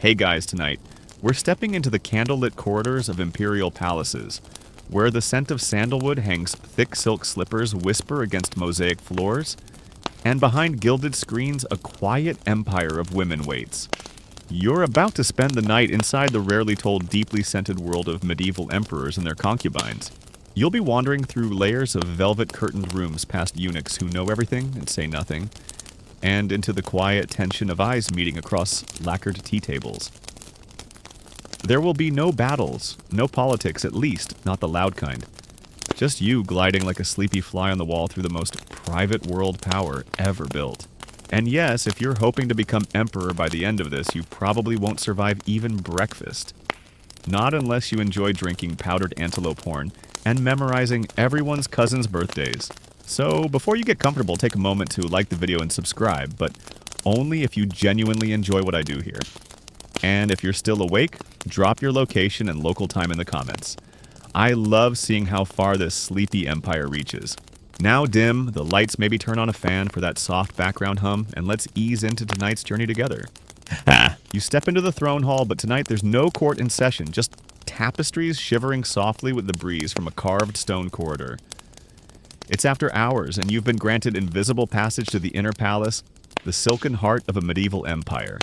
Hey guys, tonight, we're stepping into the candlelit corridors of imperial palaces, where the scent of sandalwood hangs thick silk slippers whisper against mosaic floors, and behind gilded screens a quiet empire of women waits. You're about to spend the night inside the rarely told, deeply scented world of medieval emperors and their concubines. You'll be wandering through layers of velvet-curtained rooms past eunuchs who know everything and say nothing, and into the quiet tension of eyes meeting across lacquered tea tables. There will be no battles, no politics, at least not the loud kind. Just you gliding like a sleepy fly on the wall through the most private world power ever built. And yes, if you're hoping to become emperor by the end of this, you probably won't survive even breakfast. Not unless you enjoy drinking powdered antelope horn and memorizing everyone's cousin's birthdays. So before you get comfortable, take a moment to like the video and subscribe, but only if you genuinely enjoy what I do here. And if you're still awake, drop your location and local time in the comments. I love seeing how far this sleepy empire reaches. Now dim, the lights maybe turn on a fan for that soft background hum, and let's ease into tonight's journey together. You step into the throne hall, but tonight there's no court in session, just tapestries shivering softly with the breeze from a carved stone corridor. It's after hours, and you've been granted invisible passage to the inner palace, the silken heart of a medieval empire.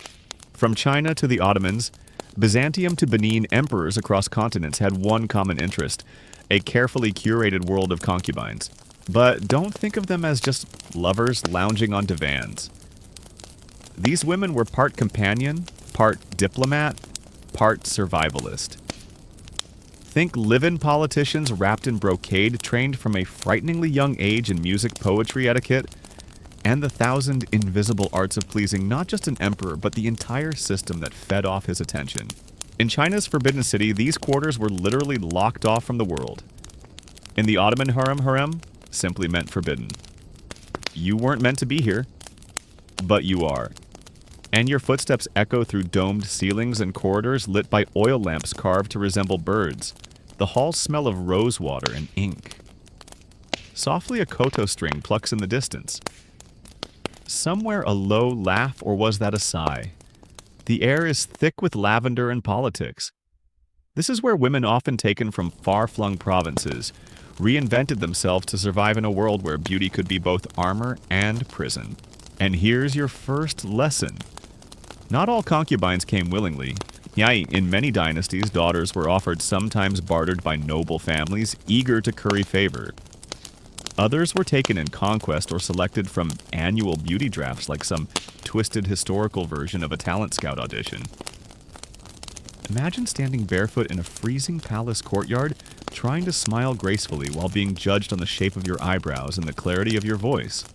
From China to the Ottomans, Byzantium to Benin, emperors across continents had one common interest: a carefully curated world of concubines. But don't think of them as just lovers lounging on divans. These women were part companion, part diplomat, part survivalist. Think live-in politicians wrapped in brocade, trained from a frighteningly young age in music, poetry, etiquette, and the 1,000 invisible arts of pleasing not just an emperor, but the entire system that fed off his attention. In China's Forbidden City, these quarters were literally locked off from the world. In the Ottoman harem simply meant forbidden. You weren't meant to be here, but you are. And your footsteps echo through domed ceilings and corridors lit by oil lamps carved to resemble birds. The halls smell of rose water and ink. Softly a koto string plucks in the distance. Somewhere a low laugh, or was that a sigh? The air is thick with lavender and politics. This is where women often taken from far-flung provinces reinvented themselves to survive in a world where beauty could be both armor and prison. And here's your first lesson. Not all concubines came willingly. In many dynasties, daughters were offered, sometimes bartered by noble families eager to curry favor. Others were taken in conquest or selected from annual beauty drafts like some twisted historical version of a talent scout audition. Imagine standing barefoot in a freezing palace courtyard, trying to smile gracefully while being judged on the shape of your eyebrows and the clarity of your voice.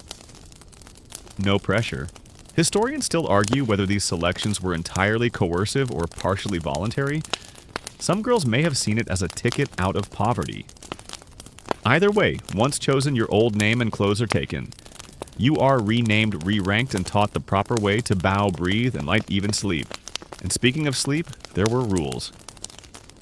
No pressure. Historians still argue whether these selections were entirely coercive or partially voluntary. Some girls may have seen it as a ticket out of poverty. Either way, once chosen, your old name and clothes are taken. You are renamed, re-ranked, and taught the proper way to bow, breathe, and might even sleep. And speaking of sleep, there were rules.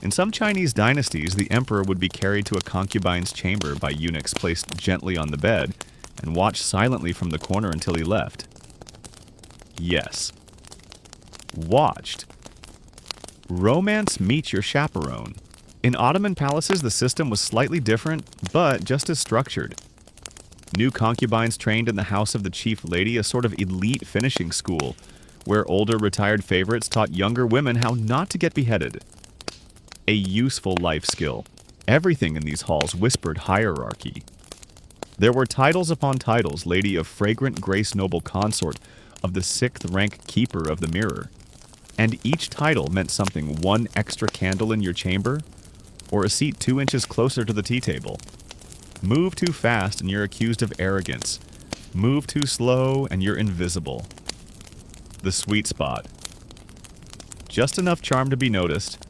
In some Chinese dynasties, the emperor would be carried to a concubine's chamber by eunuchs placed gently on the bed and watched silently from the corner until he left. Yes. Watched. Romance meets your chaperone. In Ottoman palaces, the system was slightly different, but just as structured. New concubines trained in the house of the chief lady, a sort of elite finishing school, where older retired favorites taught younger women how not to get beheaded. A useful life skill. Everything in these halls whispered hierarchy. There were titles upon titles: Lady of Fragrant Grace, Noble Consort of the 6th rank Keeper of the Mirror. And each title meant something: one extra candle in your chamber, or a seat 2 inches closer to the tea table. Move too fast and you're accused of arrogance. Move too slow and you're invisible. The sweet spot. Just enough charm to be noticed,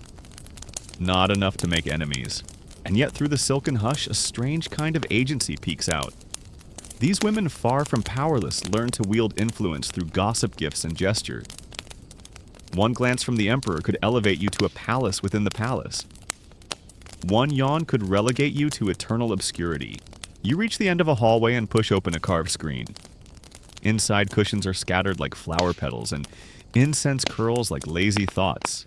not enough to make enemies. And yet through the silken hush, a strange kind of agency peeks out. These women, far from powerless, learn to wield influence through gossip, gifts, and gesture. One glance from the emperor could elevate you to a palace within the palace. One yawn could relegate you to eternal obscurity. You reach the end of a hallway and push open a carved screen. Inside cushions are scattered like flower petals, and incense curls like lazy thoughts.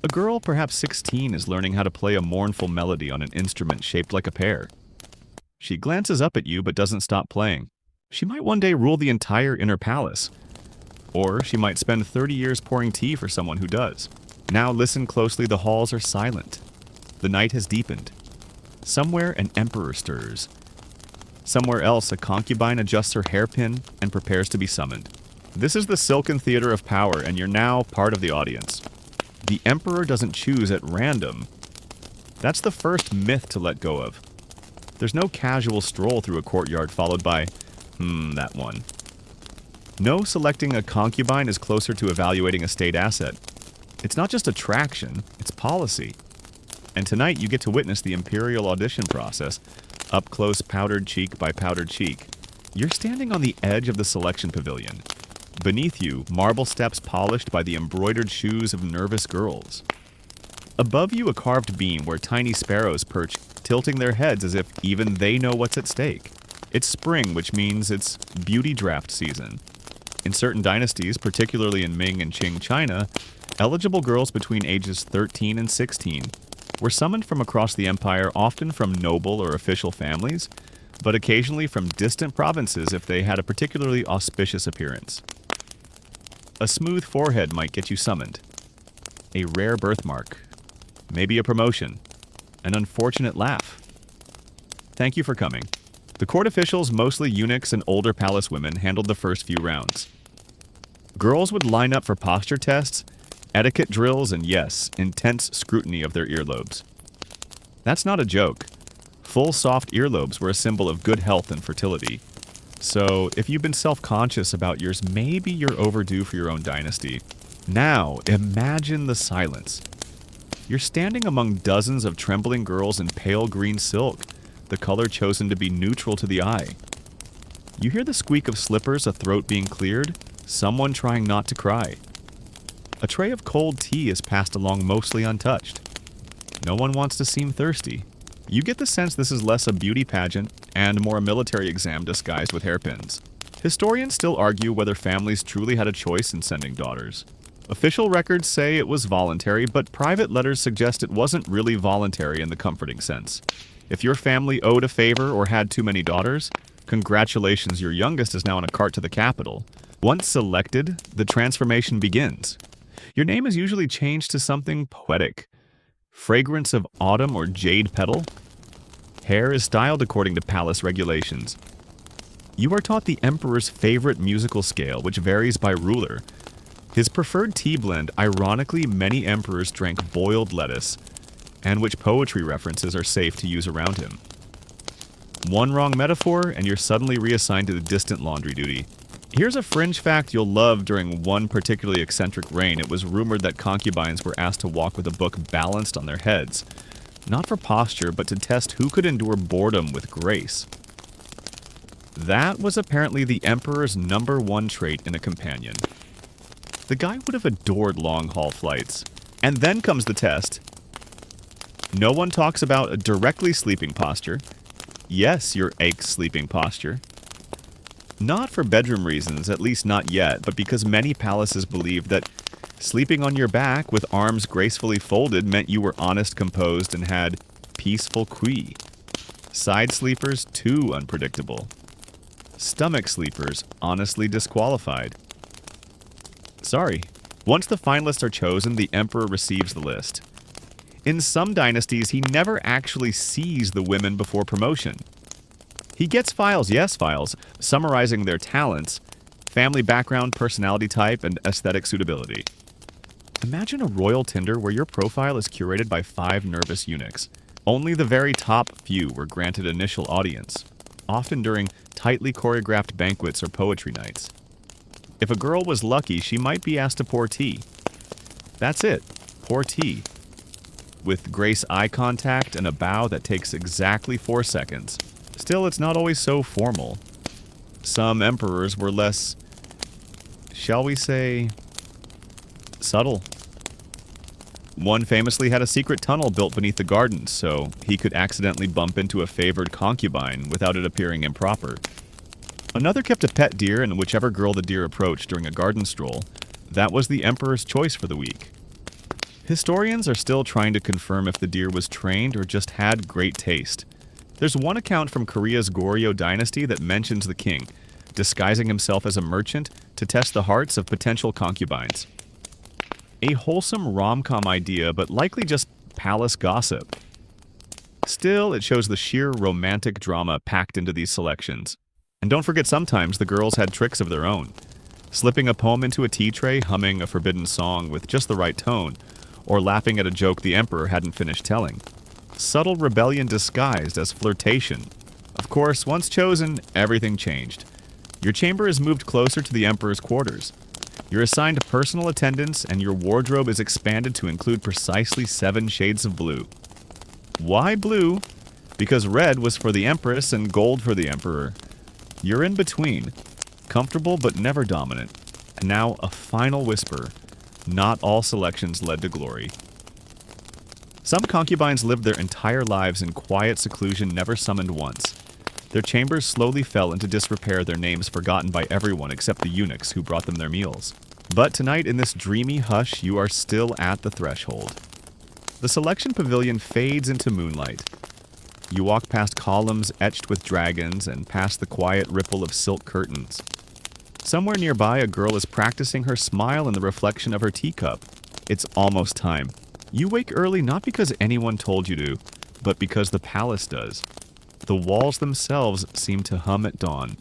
A girl, perhaps 16, is learning how to play a mournful melody on an instrument shaped like a pear. She glances up at you but doesn't stop playing. She might one day rule the entire inner palace. Or she might spend 30 years pouring tea for someone who does. Now listen closely, the halls are silent. The night has deepened. Somewhere an emperor stirs. Somewhere else a concubine adjusts her hairpin and prepares to be summoned. This is the silken theater of power, and you're now part of the audience. The emperor doesn't choose at random. That's the first myth to let go of. There's no casual stroll through a courtyard followed by, that one. No, selecting a concubine is closer to evaluating a state asset. It's not just attraction, it's policy. And tonight you get to witness the imperial audition process, up close, powdered cheek by powdered cheek. You're standing on the edge of the selection pavilion. Beneath you, marble steps polished by the embroidered shoes of nervous girls. Above you, a carved beam where tiny sparrows perch, tilting their heads as if even they know what's at stake. It's spring, which means it's beauty draft season. In certain dynasties, particularly in Ming and Qing China, eligible girls between ages 13 and 16 were summoned from across the empire, often from noble or official families, but occasionally from distant provinces if they had a particularly auspicious appearance. A smooth forehead might get you summoned. A rare birthmark. Maybe a promotion. An unfortunate laugh. Thank you for coming. The court officials, mostly eunuchs and older palace women, handled the first few rounds. Girls would line up for posture tests, etiquette drills, and yes, intense scrutiny of their earlobes. That's not a joke. Full soft earlobes were a symbol of good health and fertility. So, if you've been self-conscious about yours, maybe you're overdue for your own dynasty. Now, imagine the silence. You're standing among dozens of trembling girls in pale green silk, the color chosen to be neutral to the eye. You hear the squeak of slippers, a throat being cleared, someone trying not to cry. A tray of cold tea is passed along mostly untouched. No one wants to seem thirsty. You get the sense this is less a beauty pageant and more a military exam disguised with hairpins. Historians still argue whether families truly had a choice in sending daughters. Official records say it was voluntary, but private letters suggest it wasn't really voluntary in the comforting sense. If your family owed a favor or had too many daughters, congratulations, your youngest is now on a cart to the capital. Once selected, the transformation begins. Your name is usually changed to something poetic. Fragrance of autumn or jade petal. Hair is styled according to palace regulations. You are taught the emperor's favorite musical scale, which varies by ruler. His preferred tea blend, ironically, many emperors drank boiled lettuce, and which poetry references are safe to use around him. One wrong metaphor, and you're suddenly reassigned to the distant laundry duty. Here's a fringe fact you'll love. During one particularly eccentric reign, it was rumored that concubines were asked to walk with a book balanced on their heads. Not for posture, but to test who could endure boredom with grace. That was apparently the emperor's #1 trait in a companion. The guy would have adored long-haul flights. And then comes the test. No one talks about a directly sleeping posture. Yes, your ache sleeping posture. Not for bedroom reasons, at least not yet, but because many palaces believed that sleeping on your back with arms gracefully folded meant you were honest, composed, and had peaceful qui. Side sleepers, too unpredictable. Stomach sleepers, honestly disqualified. Sorry. Once the finalists are chosen, the emperor receives the list. In some dynasties, he never actually sees the women before promotion. He gets files, yes files, summarizing their talents, family background, personality type, and aesthetic suitability. Imagine a royal Tinder where your profile is curated by 5 nervous eunuchs. Only the very top few were granted initial audience, often during tightly choreographed banquets or poetry nights. If a girl was lucky, she might be asked to pour tea. That's it, pour tea. With grace eye contact and a bow that takes exactly 4 seconds. Still, it's not always so formal. Some emperors were less, shall we say, subtle. One famously had a secret tunnel built beneath the gardens, so he could accidentally bump into a favored concubine without it appearing improper. Another kept a pet deer, and whichever girl the deer approached during a garden stroll, that was the emperor's choice for the week. Historians are still trying to confirm if the deer was trained or just had great taste. There's one account from Korea's Goryeo dynasty that mentions the king, disguising himself as a merchant to test the hearts of potential concubines. A wholesome rom-com idea, but likely just palace gossip. Still, it shows the sheer romantic drama packed into these selections. And don't forget, sometimes the girls had tricks of their own. Slipping a poem into a tea tray, humming a forbidden song with just the right tone, or laughing at a joke the emperor hadn't finished telling. Subtle rebellion disguised as flirtation. Of course, once chosen, everything changed. Your chamber is moved closer to the emperor's quarters. You're assigned personal attendants, and your wardrobe is expanded to include precisely 7 shades of blue. Why blue? Because red was for the empress and gold for the emperor. You're in between, comfortable but never dominant. And now a final whisper. Not all selections led to glory. Some concubines lived their entire lives in quiet seclusion, never summoned once. Their chambers slowly fell into disrepair, their names forgotten by everyone except the eunuchs who brought them their meals. But tonight, in this dreamy hush, you are still at the threshold. The selection pavilion fades into moonlight. You walk past columns etched with dragons and past the quiet ripple of silk curtains. Somewhere nearby, a girl is practicing her smile in the reflection of her teacup. It's almost time. You wake early not because anyone told you to, but because the palace does. The walls themselves seem to hum at dawn.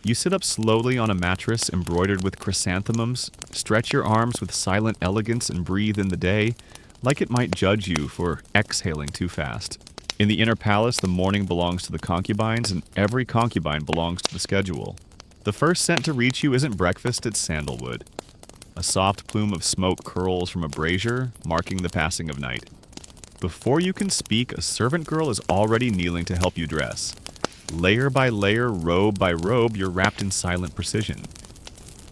You sit up slowly on a mattress embroidered with chrysanthemums, stretch your arms with silent elegance and breathe in the day, like it might judge you for exhaling too fast. In the inner palace, the morning belongs to the concubines, and every concubine belongs to the schedule. The first scent to reach you isn't breakfast, it's sandalwood. A soft plume of smoke curls from a brazier, marking the passing of night. Before you can speak, a servant girl is already kneeling to help you dress. Layer by layer, robe by robe, you're wrapped in silent precision.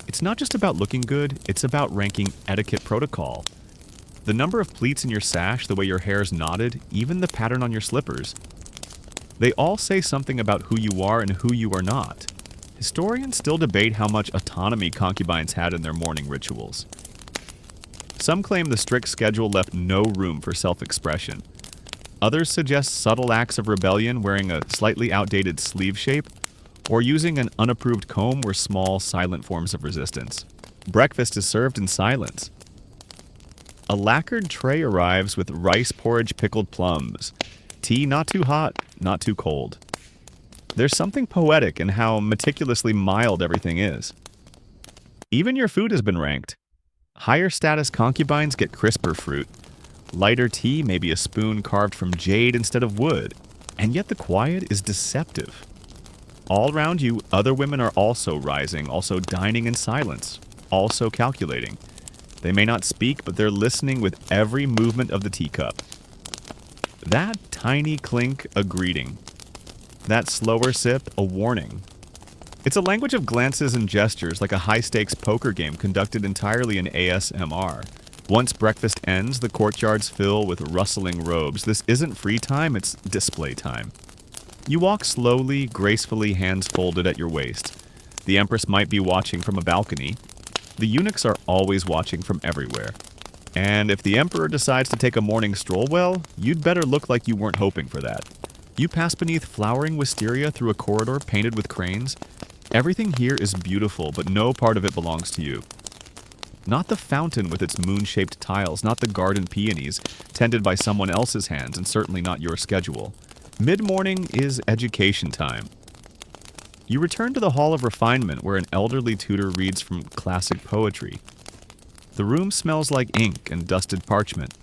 It's not just about looking good, it's about ranking etiquette protocol. The number of pleats in your sash, the way your hair's knotted, even the pattern on your slippers. They all say something about who you are and who you are not. Historians still debate how much autonomy concubines had in their morning rituals. Some claim the strict schedule left no room for self-expression. Others suggest subtle acts of rebellion, wearing a slightly outdated sleeve shape, or using an unapproved comb were small, silent forms of resistance. Breakfast is served in silence. A lacquered tray arrives with rice porridge, pickled plums. Tea not too hot, not too cold. There's something poetic in how meticulously mild everything is. Even your food has been ranked. Higher status concubines get crisper fruit. Lighter tea may be a spoon carved from jade instead of wood. And yet the quiet is deceptive. All around you, other women are also rising, also dining in silence, also calculating. They may not speak, but they're listening with every movement of the teacup. That tiny clink, a greeting. That slower sip, a warning. It's a language of glances and gestures, like a high-stakes poker game conducted entirely in ASMR. Once breakfast ends, the courtyards fill with rustling robes. This isn't free time, it's display time. You walk slowly, gracefully, hands folded at your waist. The empress might be watching from a balcony. The eunuchs are always watching from everywhere. And if the emperor decides to take a morning stroll, well, you'd better look like you weren't hoping for that. You pass beneath flowering wisteria through a corridor painted with cranes. Everything here is beautiful, but no part of it belongs to you. Not the fountain with its moon-shaped tiles, not the garden peonies tended by someone else's hands, and certainly not your schedule. Mid-morning is education time. You return to the Hall of Refinement, where an elderly tutor reads from classic poetry. The room smells like ink and dusted parchment.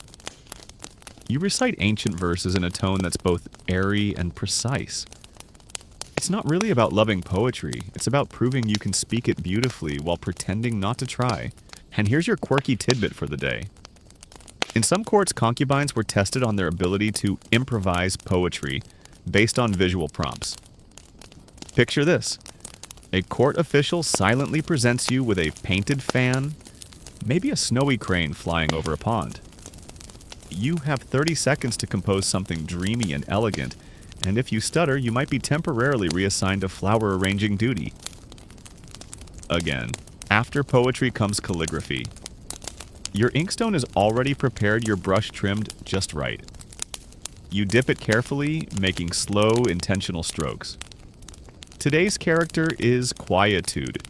You recite ancient verses in a tone that's both airy and precise. It's not really about loving poetry, it's about proving you can speak it beautifully while pretending not to try. And here's your quirky tidbit for the day. In some courts, concubines were tested on their ability to improvise poetry based on visual prompts. Picture this. A court official silently presents you with a painted fan, maybe a snowy crane flying over a pond. You have 30 seconds to compose something dreamy and elegant, and if you stutter, you might be temporarily reassigned a flower arranging duty. again. After poetry comes calligraphy. Your inkstone is already prepared, your brush trimmed just right. You dip it carefully, making slow, intentional strokes. Today's character is quietude.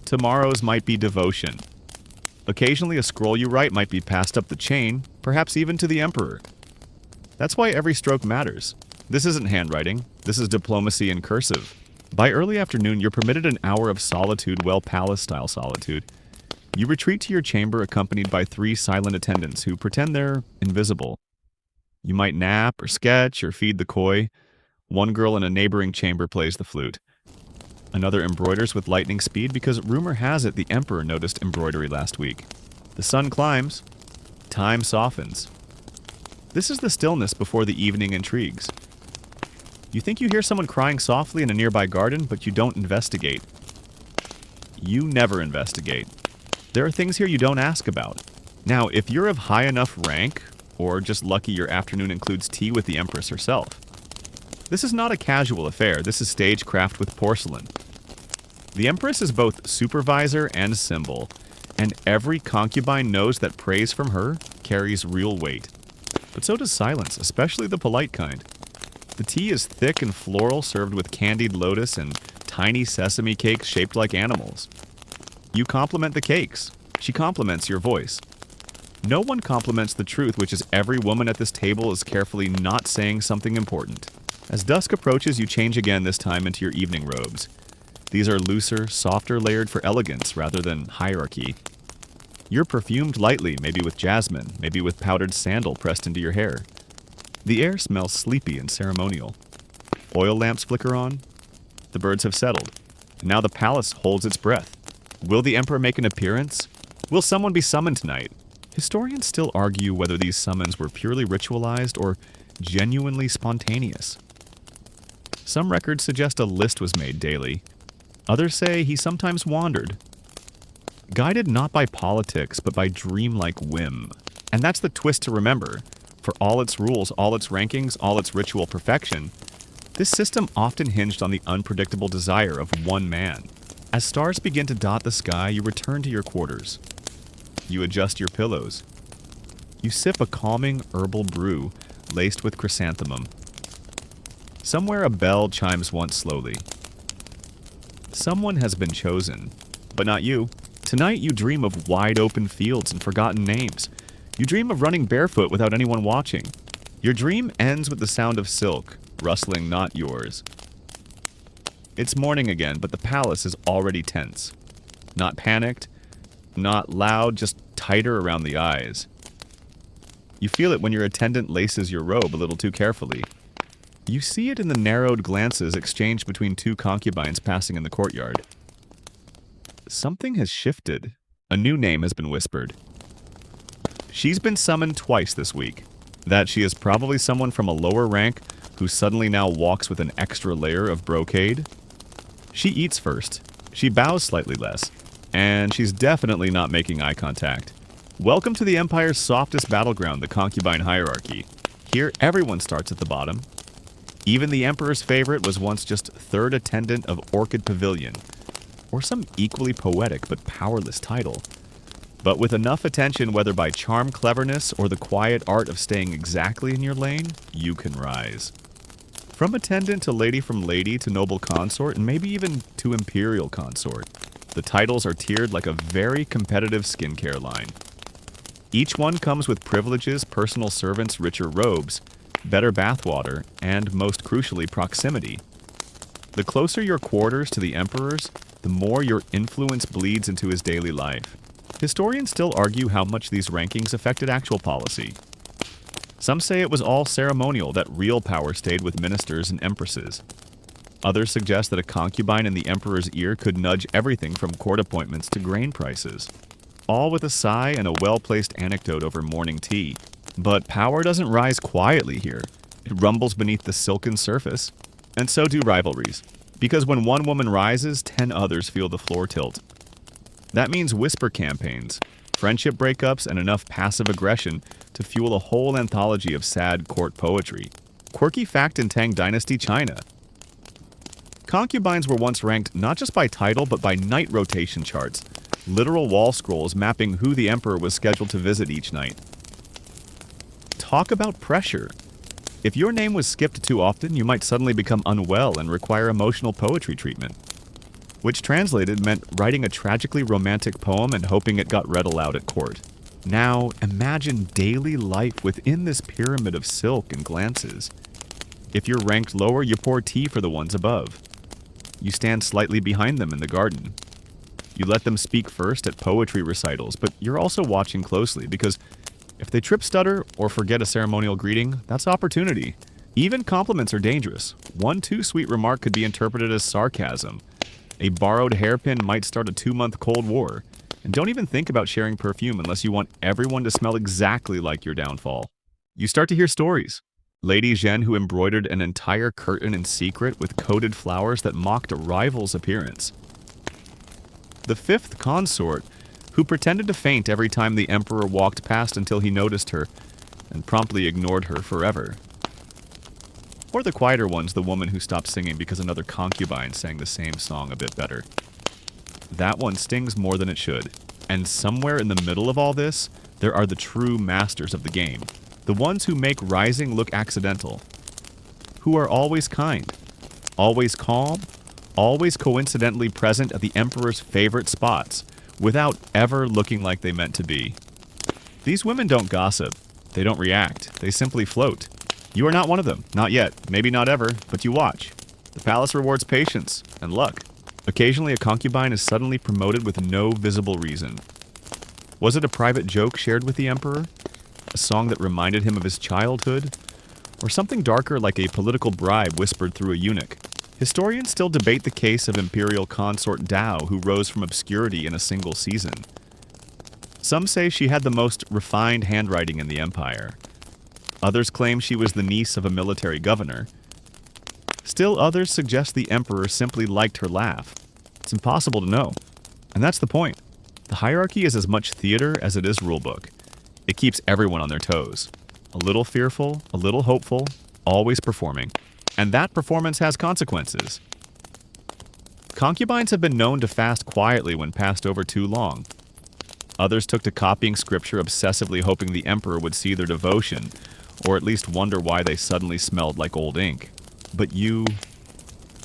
Tomorrow's might be devotion. Occasionally a scroll you write might be passed up the chain, perhaps even to the emperor. That's why every stroke matters. This isn't handwriting, this is diplomacy in cursive. By early afternoon, you're permitted an hour of solitude, well, palace-style solitude. You retreat to your chamber accompanied by 3 silent attendants who pretend they're invisible. You might nap or sketch or feed the koi. One girl in a neighboring chamber plays the flute. Another embroiders with lightning speed because rumor has it the emperor noticed embroidery last week. The sun climbs. Time softens. This is the stillness before the evening intrigues. You think you hear someone crying softly in a nearby garden, but you don't investigate. You never investigate. There are things here you don't ask about. Now, if you're of high enough rank, or just lucky your afternoon includes tea with the empress herself, this is not a casual affair, this is stagecraft with porcelain. The empress is both supervisor and symbol, and every concubine knows that praise from her carries real weight. But so does silence, especially the polite kind. The tea is thick and floral, served with candied lotus and tiny sesame cakes shaped like animals. You compliment the cakes. She compliments your voice. No one compliments the truth, which is every woman at this table is carefully not saying something important. As dusk approaches, you change again, this time into your evening robes. These are looser, softer, layered for elegance rather than hierarchy. You're perfumed lightly, maybe with jasmine, maybe with powdered sandal pressed into your hair. The air smells sleepy and ceremonial. Oil lamps flicker on. The birds have settled. And now the palace holds its breath. Will the emperor make an appearance? Will someone be summoned tonight? Historians still argue whether these summons were purely ritualized or genuinely spontaneous. Some records suggest a list was made daily. Others say he sometimes wandered. Guided not by politics, but by dreamlike whim. And that's the twist to remember. For all its rules, all its rankings, all its ritual perfection, this system often hinged on the unpredictable desire of one man. As stars begin to dot the sky, you return to your quarters. You adjust your pillows. You sip a calming herbal brew laced with chrysanthemum. Somewhere a bell chimes once slowly. Someone has been chosen, but not you. Tonight you dream of wide-open fields and forgotten names. You dream of running barefoot without anyone watching. Your dream ends with the sound of silk, rustling not yours. It's morning again, but the palace is already tense. Not panicked, not loud, just tighter around the eyes. You feel it when your attendant laces your robe a little too carefully. You see it in the narrowed glances exchanged between 2 concubines passing in the courtyard. Something has shifted. A new name has been whispered. She's been summoned twice this week. That she is probably someone from a lower rank who suddenly now walks with an extra layer of brocade. She eats first. She bows slightly less. And she's definitely not making eye contact. Welcome to the Empire's softest battleground, the concubine hierarchy. Here, everyone starts at the bottom. Even the Emperor's favorite was once just 3rd attendant of Orchid Pavilion, or some equally poetic but powerless title. But with enough attention, whether by charm, cleverness, or the quiet art of staying exactly in your lane, you can rise. From attendant to lady from lady to noble consort, and maybe even to imperial consort. The titles are tiered like a very competitive skincare line. Each one comes with privileges, personal servants, richer robes, better bathwater, and most crucially, proximity. The closer your quarters to the emperor's, the more your influence bleeds into his daily life. Historians still argue how much these rankings affected actual policy. Some say it was all ceremonial, that real power stayed with ministers and empresses. Others suggest that a concubine in the emperor's ear could nudge everything from court appointments to grain prices. All with a sigh and a well-placed anecdote over morning tea. But power doesn't rise quietly here. It rumbles beneath the silken surface. And so do rivalries. Because when one woman rises, 10 others feel the floor tilt. That means whisper campaigns, friendship breakups, and enough passive aggression to fuel a whole anthology of sad court poetry. Quirky fact in Tang Dynasty China. Concubines were once ranked not just by title but by night rotation charts, literal wall scrolls mapping who the emperor was scheduled to visit each night. Talk about pressure. If your name was skipped too often, you might suddenly become unwell and require emotional poetry treatment. Which translated meant writing a tragically romantic poem and hoping it got read aloud at court. Now, imagine daily life within this pyramid of silk and glances. If you're ranked lower, you pour tea for the ones above. You stand slightly behind them in the garden. You let them speak first at poetry recitals, but you're also watching closely because if they trip, stutter, or forget a ceremonial greeting, that's opportunity. Even compliments are dangerous. One too sweet remark could be interpreted as sarcasm. A borrowed hairpin might start a 2-month Cold War. And don't even think about sharing perfume unless you want everyone to smell exactly like your downfall. You start to hear stories. Lady Zhen who embroidered an entire curtain in secret with coated flowers that mocked a rival's appearance. The 5th consort, who pretended to faint every time the emperor walked past until he noticed her, and promptly ignored her forever. Or the quieter ones, the woman who stopped singing because another concubine sang the same song a bit better. That one stings more than it should. And somewhere in the middle of all this, there are the true masters of the game. The ones who make rising look accidental. Who are always kind, always calm, always coincidentally present at the emperor's favorite spots, without ever looking like they meant to be. These women don't gossip. They don't react. They simply float. You are not one of them. Not yet. Maybe not ever, but you watch. The palace rewards patience and luck. Occasionally, a concubine is suddenly promoted with no visible reason. Was it a private joke shared with the emperor? A song that reminded him of his childhood? Or something darker like a political bribe whispered through a eunuch? Historians still debate the case of imperial consort Dao, who rose from obscurity in a single season. Some say she had the most refined handwriting in the empire. Others claim she was the niece of a military governor. Still others suggest the emperor simply liked her laugh. It's impossible to know. And that's the point. The hierarchy is as much theater as it is rulebook. It keeps everyone on their toes. A little fearful, a little hopeful, always performing. And that performance has consequences. Concubines have been known to fast quietly when passed over too long. Others took to copying scripture obsessively hoping the emperor would see their devotion, or at least wonder why they suddenly smelled like old ink. But you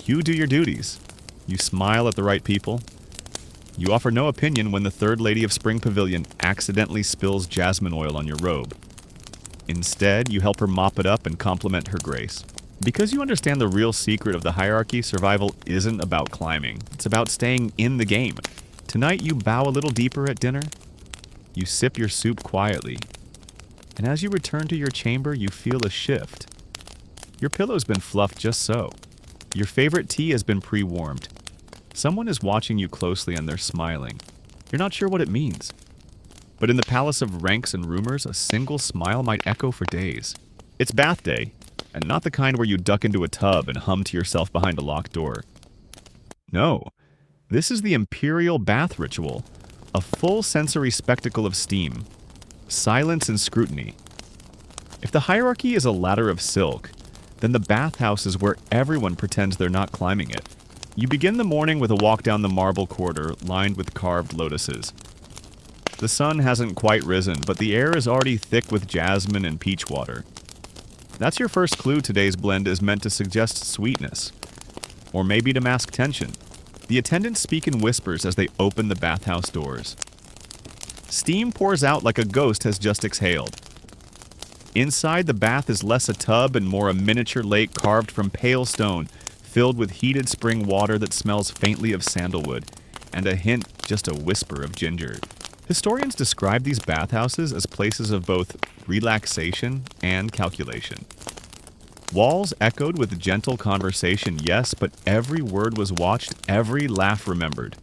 do your duties. You smile at the right people. You offer no opinion when the third lady of Spring Pavilion accidentally spills jasmine oil on your robe. Instead, you help her mop it up and compliment her grace. Because you understand the real secret of the hierarchy, survival isn't about climbing. It's about staying in the game. Tonight, you bow a little deeper at dinner. You sip your soup quietly. And as you return to your chamber, you feel a shift. Your pillow's been fluffed just so. Your favorite tea has been pre-warmed. Someone is watching you closely and they're smiling. You're not sure what it means. But in the palace of ranks and rumors, a single smile might echo for days. It's bath day, and not the kind where you duck into a tub and hum to yourself behind a locked door. No, this is the imperial bath ritual, a full sensory spectacle of steam, silence and scrutiny. If the hierarchy is a ladder of silk, then the bathhouse is where everyone pretends they're not climbing it. You begin the morning with a walk down the marble corridor lined with carved lotuses. The sun hasn't quite risen, but the air is already thick with jasmine and peach water. That's your first clue today's blend is meant to suggest sweetness. Or maybe to mask tension. The attendants speak in whispers as they open the bathhouse doors. Steam pours out like a ghost has just exhaled. Inside, the bath is less a tub and more a miniature lake carved from pale stone, filled with heated spring water that smells faintly of sandalwood, and a hint, just a whisper of ginger. Historians describe these bathhouses as places of both relaxation and calculation. Walls echoed with gentle conversation, yes, but every word was watched, every laugh remembered.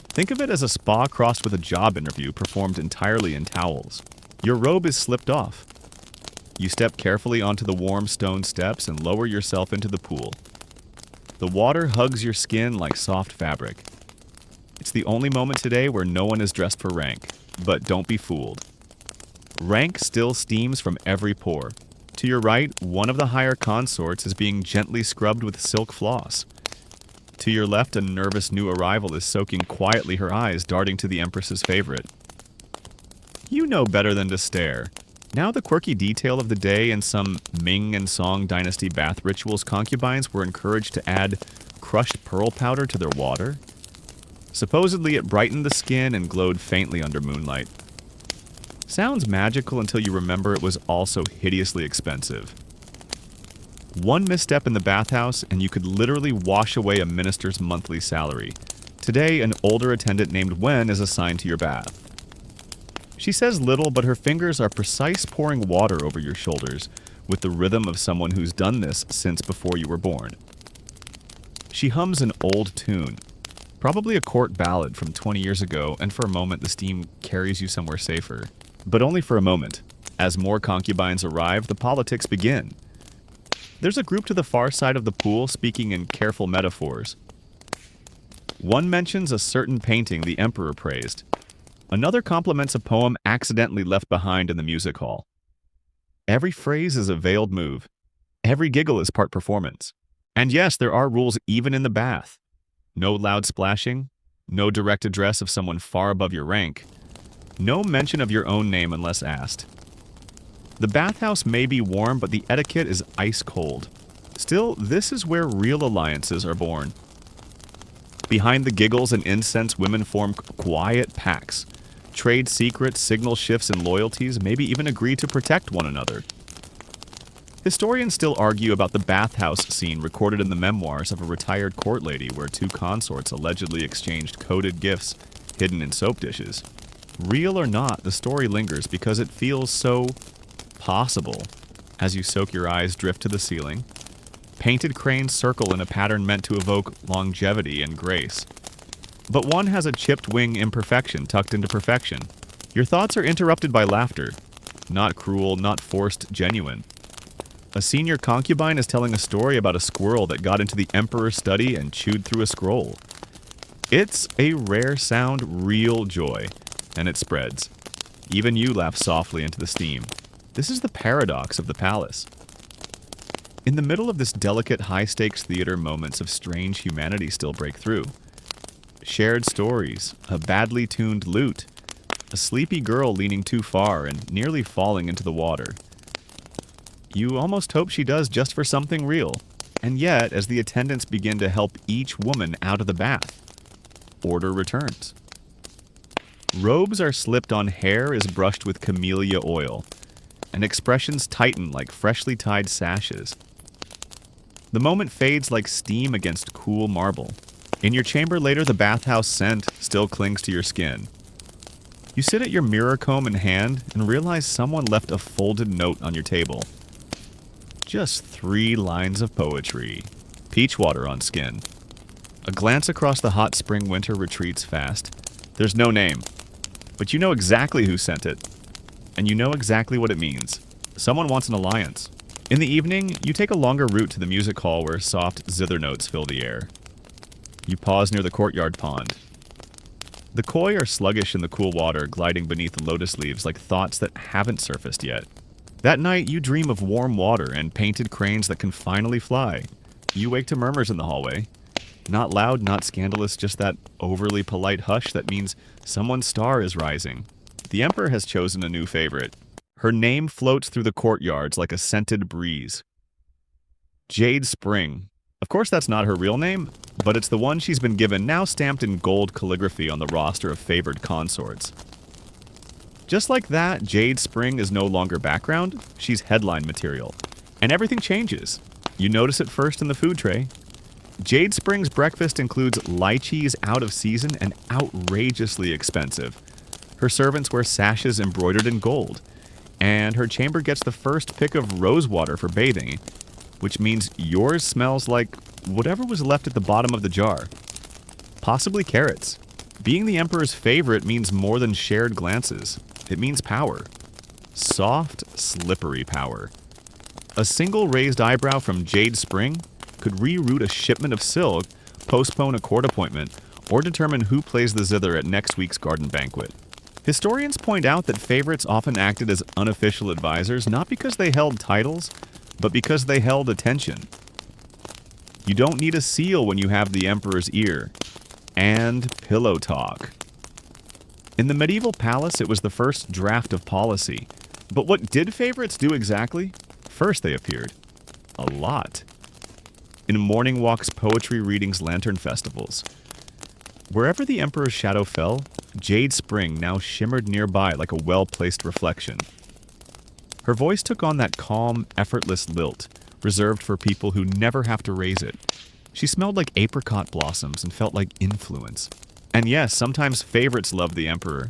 Think of it as a spa crossed with a job interview performed entirely in towels. Your robe is slipped off. You step carefully onto the warm stone steps and lower yourself into the pool. The water hugs your skin like soft fabric. It's the only moment today where no one is dressed for rank, but don't be fooled. Rank still steams from every pore. To your right, one of the higher consorts is being gently scrubbed with silk floss. To your left, a nervous new arrival is soaking quietly, her eyes darting to the Empress's favorite. You know better than to stare. Now the quirky detail of the day in some Ming and Song dynasty bath rituals, concubines were encouraged to add crushed pearl powder to their water. Supposedly it brightened the skin and glowed faintly under moonlight. Sounds magical until you remember it was also hideously expensive. One misstep in the bathhouse and you could literally wash away a minister's monthly salary. Today, an older attendant named Wen is assigned to your bath. She says little, but her fingers are precise, pouring water over your shoulders with the rhythm of someone who's done this since before you were born. She hums an old tune, probably a court ballad from 20 years ago, and for a moment the steam carries you somewhere safer. But only for a moment. As more concubines arrive, the politics begin. There's a group to the far side of the pool speaking in careful metaphors. One mentions a certain painting the emperor praised. Another compliments a poem accidentally left behind in the music hall. Every phrase is a veiled move. Every giggle is part performance. And yes, there are rules even in the bath. No loud splashing, no direct address of someone far above your rank, no mention of your own name unless asked. The bathhouse may be warm, but the etiquette is ice cold. Still, this is where real alliances are born. Behind the giggles and incense, women form quiet pacts, trade secrets, signal shifts and loyalties, maybe even agree to protect one another. Historians still argue about the bathhouse scene recorded in the memoirs of a retired court lady where two consorts allegedly exchanged coded gifts hidden in soap dishes. Real or not, the story lingers because it feels so possible. As you soak your eyes drift to the ceiling, painted cranes circle in a pattern meant to evoke longevity and grace. But one has a chipped wing imperfection tucked into perfection. Your thoughts are interrupted by laughter. Not cruel, not forced, genuine. A senior concubine is telling a story about a squirrel that got into the emperor's study and chewed through a scroll. It's a rare sound, real joy, and it spreads. Even you laugh softly into the steam. This is the paradox of the palace. In the middle of this delicate, high-stakes theater, moments of strange humanity still break through. Shared stories, a badly tuned lute, a sleepy girl leaning too far and nearly falling into the water. You almost hope she does just for something real. And yet, as the attendants begin to help each woman out of the bath, order returns. Robes are slipped on, hair is brushed with camellia oil, and expressions tighten like freshly tied sashes. The moment fades like steam against cool marble. In your chamber later, the bathhouse scent still clings to your skin. You sit at your mirror comb in hand and realize someone left a folded note on your table. Just 3 lines of poetry. Peach water on skin. A glance across the hot spring winter retreats fast. There's no name, but you know exactly who sent it. And you know exactly what it means. Someone wants an alliance. In the evening, you take a longer route to the music hall where soft zither notes fill the air. You pause near the courtyard pond. The koi are sluggish in the cool water, gliding beneath lotus leaves like thoughts that haven't surfaced yet. That night, you dream of warm water and painted cranes that can finally fly. You wake to murmurs in the hallway. Not loud, not scandalous, just that overly polite hush that means someone's star is rising. The emperor has chosen a new favorite. Her name floats through the courtyards like a scented breeze. Jade Spring. Of course that's not her real name, but it's the one she's been given, now stamped in gold calligraphy on the roster of favored consorts. Just like that, Jade Spring is no longer background, she's headline material. And everything changes. You notice it first in the food tray. Jade Spring's breakfast includes lychees out of season and outrageously expensive. Her servants wear sashes embroidered in gold. And her chamber gets the first pick of rose water for bathing, which means yours smells like whatever was left at the bottom of the jar. Possibly carrots. Being the emperor's favorite means more than shared glances. It means power. Soft, slippery power. A single raised eyebrow from Jade Spring could reroute a shipment of silk, postpone a court appointment, or determine who plays the zither at next week's garden banquet. Historians point out that favorites often acted as unofficial advisors not because they held titles, but because they held attention. You don't need a seal when you have the emperor's ear. And pillow talk. In the medieval palace, it was the first draft of policy. But what did favorites do exactly? First they appeared. A lot. In morning walks, poetry readings, lantern festivals. Wherever the emperor's shadow fell, Jade Spring now shimmered nearby like a well-placed reflection. Her voice took on that calm, effortless lilt, reserved for people who never have to raise it. She smelled like apricot blossoms and felt like influence. And yes, sometimes favorites loved the emperor.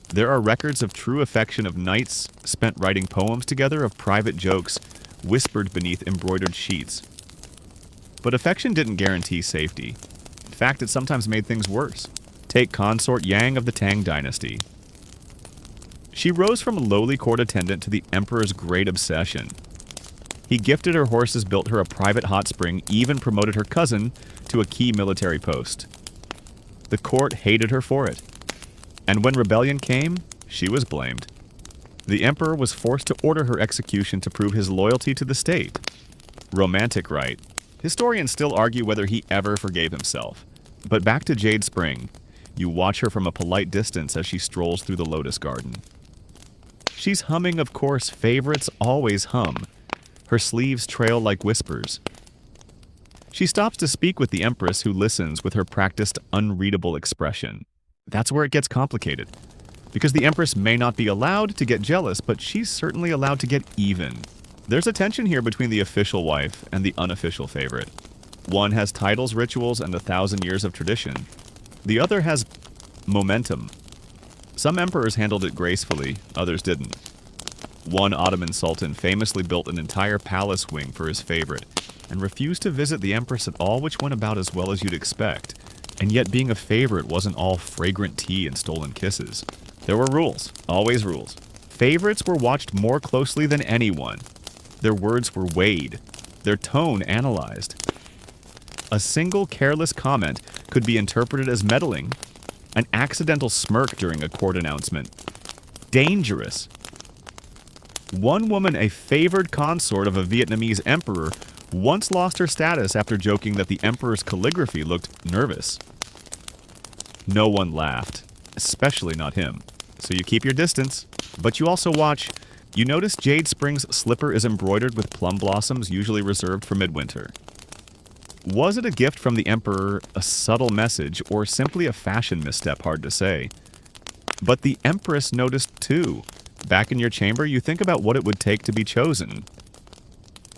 There are records of true affection of nights spent writing poems together, of private jokes whispered beneath embroidered sheets. But affection didn't guarantee safety. In fact, it sometimes made things worse. Take consort Yang of the Tang dynasty. She rose from a lowly court attendant to the emperor's great obsession. He gifted her horses, built her a private hot spring, even promoted her cousin to a key military post. The court hated her for it. And when rebellion came, she was blamed. The emperor was forced to order her execution to prove his loyalty to the state. Romantic right. Historians still argue whether he ever forgave himself. But back to Jade Spring. You watch her from a polite distance as she strolls through the lotus garden. She's humming, of course. Favorites always hum. Her sleeves trail like whispers. She stops to speak with the empress, who listens with her practiced, unreadable expression. That's where it gets complicated. Because the empress may not be allowed to get jealous, but she's certainly allowed to get even. There's a tension here between the official wife and the unofficial favorite. One has titles, rituals, and 1,000 years of tradition. The other has momentum. Some emperors handled it gracefully, others didn't. One Ottoman sultan famously built an entire palace wing for his favorite, and refused to visit the empress at all, which went about as well as you'd expect. And yet being a favorite wasn't all fragrant tea and stolen kisses. There were rules, always rules. Favorites were watched more closely than anyone. Their words were weighed, their tone analyzed. A single careless comment could be interpreted as meddling, an accidental smirk during a court announcement. Dangerous. One woman, a favored consort of a Vietnamese emperor, once lost her status after joking that the emperor's calligraphy looked nervous. No one laughed, especially not him. So you keep your distance, but you also watch. You notice Jade Spring's slipper is embroidered with plum blossoms, usually reserved for midwinter. Was it a gift from the emperor, a subtle message, or simply a fashion misstep? Hard to say. But the empress noticed too. Back in your chamber, you think about what it would take to be chosen.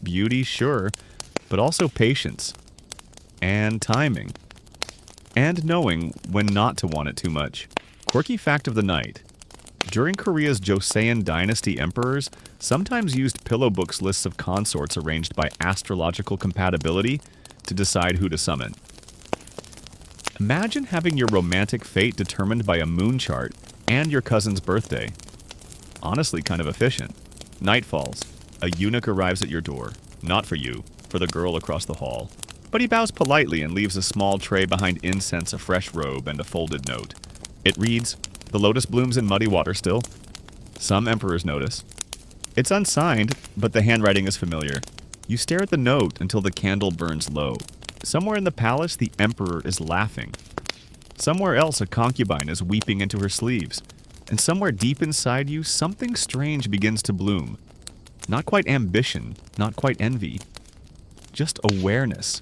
Beauty, sure, but also patience. And timing. And knowing when not to want it too much. Quirky fact of the night. During Korea's Joseon dynasty, emperors sometimes used pillow books lists of consorts arranged by astrological compatibility to decide who to summon. Imagine having your romantic fate determined by a moon chart and your cousin's birthday. Honestly, kind of efficient. Night falls. A eunuch arrives at your door. Not for you, for the girl across the hall. But he bows politely and leaves a small tray behind incense, a fresh robe, and a folded note. It reads, "The lotus blooms in muddy water still." Some emperors notice. It's unsigned, but the handwriting is familiar. You stare at the note until the candle burns low. Somewhere in the palace, the emperor is laughing. Somewhere else, a concubine is weeping into her sleeves. And somewhere deep inside you, something strange begins to bloom. Not quite ambition, not quite envy. Just awareness.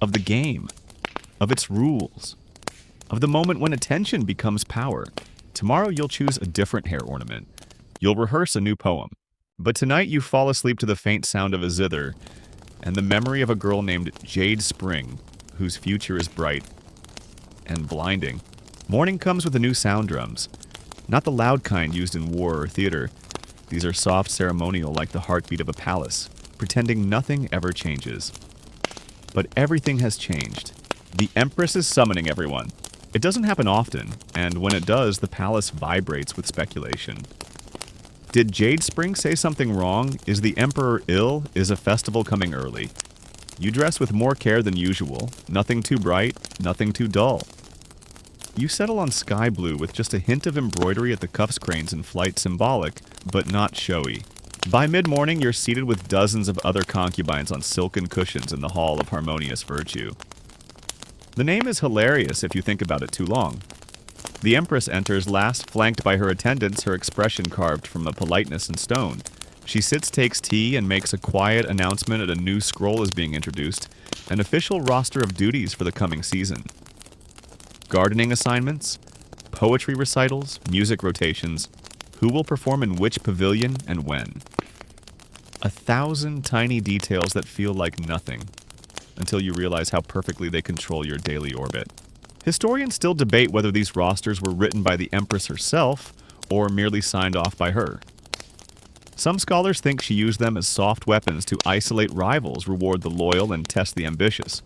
Of the game. Of its rules. Of the moment when attention becomes power. Tomorrow you'll choose a different hair ornament. You'll rehearse a new poem. But tonight you fall asleep to the faint sound of a zither and the memory of a girl named Jade Spring, whose future is bright and blinding. Morning comes with the new sound drums. Not the loud kind used in war or theater. These are soft, ceremonial, like the heartbeat of a palace, pretending nothing ever changes. But everything has changed. The Empress is summoning everyone. It doesn't happen often, and when it does, the palace vibrates with speculation. Did Jade Spring say something wrong? Is the Emperor ill? Is a festival coming early? You dress with more care than usual. Nothing too bright, nothing too dull. You settle on sky blue with just a hint of embroidery at the cuffs, cranes, and flight, symbolic, but not showy. By mid-morning, you're seated with dozens of other concubines on silken cushions in the Hall of Harmonious Virtue. The name is hilarious if you think about it too long. The Empress enters last, flanked by her attendants, her expression carved from a politeness in stone. She sits, takes tea, and makes a quiet announcement that a new scroll is being introduced, an official roster of duties for the coming season. Gardening assignments, poetry recitals, music rotations, who will perform in which pavilion and when. 1,000 tiny details that feel like nothing, until you realize how perfectly they control your daily orbit. Historians still debate whether these rosters were written by the Empress herself or merely signed off by her. Some scholars think she used them as soft weapons to isolate rivals, reward the loyal, and test the ambitious.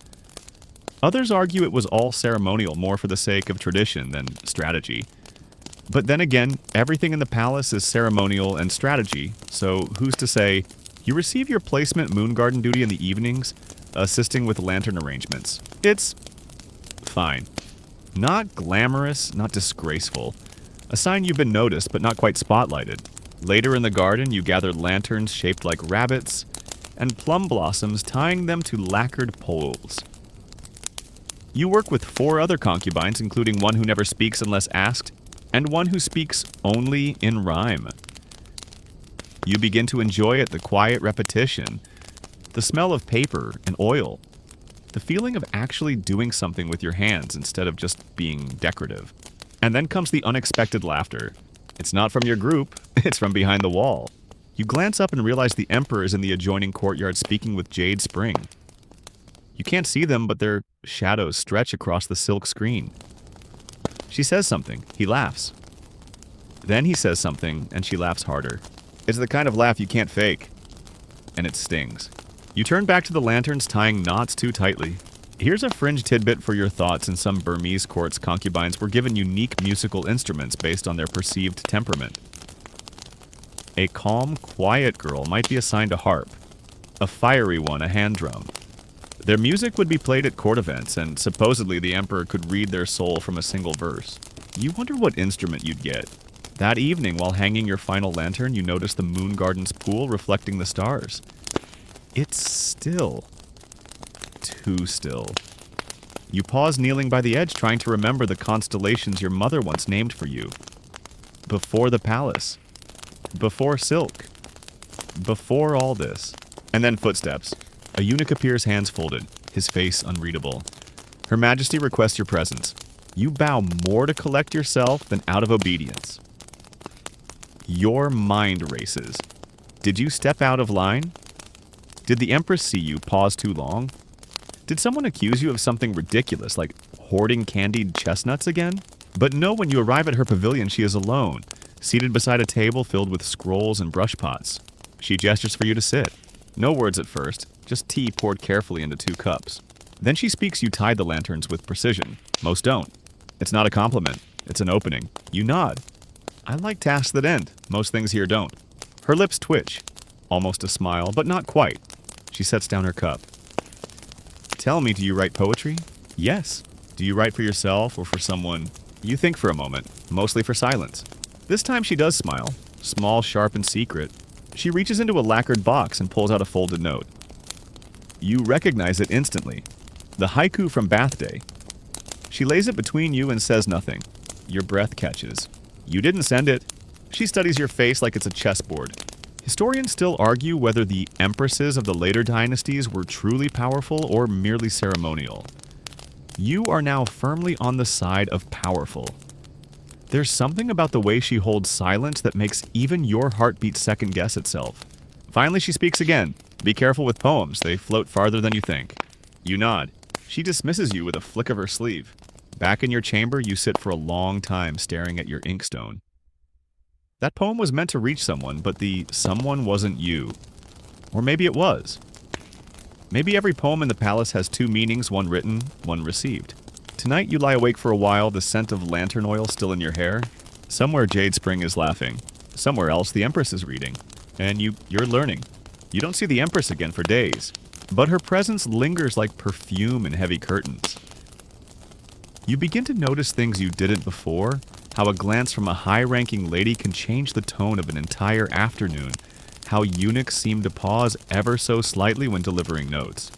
Others argue it was all ceremonial, more for the sake of tradition than strategy. But then again, everything in the palace is ceremonial and strategy, so who's to say? You receive your placement moon garden duty in the evenings, assisting with lantern arrangements. It's fine. Not glamorous, not disgraceful. A sign you've been noticed, but not quite spotlighted. Later in the garden, you gather lanterns shaped like rabbits, and plum blossoms, tying them to lacquered poles. You work with 4 other concubines, including one who never speaks unless asked, and one who speaks only in rhyme. You begin to enjoy it, the quiet repetition, the smell of paper and oil, the feeling of actually doing something with your hands instead of just being decorative. And then comes the unexpected laughter. It's not from your group, it's from behind the wall. You glance up and realize the Emperor is in the adjoining courtyard speaking with Jade Spring. You can't see them, but their shadows stretch across the silk screen. She says something. He laughs. Then he says something, and she laughs harder. It's the kind of laugh you can't fake. And it stings. You turn back to the lanterns, tying knots too tightly. Here's a fringe tidbit for your thoughts. In some Burmese courts, concubines were given unique musical instruments based on their perceived temperament. A calm, quiet girl might be assigned a harp. A fiery one, a hand drum. Their music would be played at court events, and supposedly the emperor could read their soul from a single verse. You wonder what instrument you'd get. That evening, while hanging your final lantern, you notice the moon garden's pool reflecting the stars. It's still. Too still. You pause, kneeling by the edge, trying to remember the constellations your mother once named for you. Before the palace. Before silk. Before all this. And then footsteps. A eunuch appears, hands folded, his face unreadable. Her Majesty requests your presence. You bow more to collect yourself than out of obedience. Your mind races. Did you step out of line? Did the Empress see you pause too long? Did someone accuse you of something ridiculous, like hoarding candied chestnuts again? But no, when you arrive at her pavilion, she is alone, seated beside a table filled with scrolls and brush pots. She gestures for you to sit. No words at first, just tea poured carefully into 2 cups. Then she speaks. You tie the lanterns with precision. Most don't. It's not a compliment. It's an opening. You nod. I like tasks that end. Most things here don't. Her lips twitch. Almost a smile, but not quite. She sets down her cup. Tell me, do you write poetry? Yes. Do you write for yourself or for someone? You think for a moment, mostly for silence. This time she does smile. Small, sharp, and secret. She reaches into a lacquered box and pulls out a folded note. You recognize it instantly. The haiku from Bath Day. She lays it between you and says nothing. Your breath catches. You didn't send it. She studies your face like it's a chessboard. Historians still argue whether the empresses of the later dynasties were truly powerful or merely ceremonial. You are now firmly on the side of powerful. There's something about the way she holds silence that makes even your heartbeat second-guess itself. Finally, she speaks again. Be careful with poems. They float farther than you think. You nod. She dismisses you with a flick of her sleeve. Back in your chamber, you sit for a long time staring at your inkstone. That poem was meant to reach someone, but the someone wasn't you. Or maybe it was. Maybe every poem in the palace has 2 meanings, one written, one received. Tonight you lie awake for a while, the scent of lantern oil still in your hair. Somewhere Jade Spring is laughing. Somewhere else the Empress is reading. And you're learning. You don't see the Empress again for days, but her presence lingers like perfume in heavy curtains. You begin to notice things you didn't before, how a glance from a high-ranking lady can change the tone of an entire afternoon, how eunuchs seem to pause ever so slightly when delivering notes.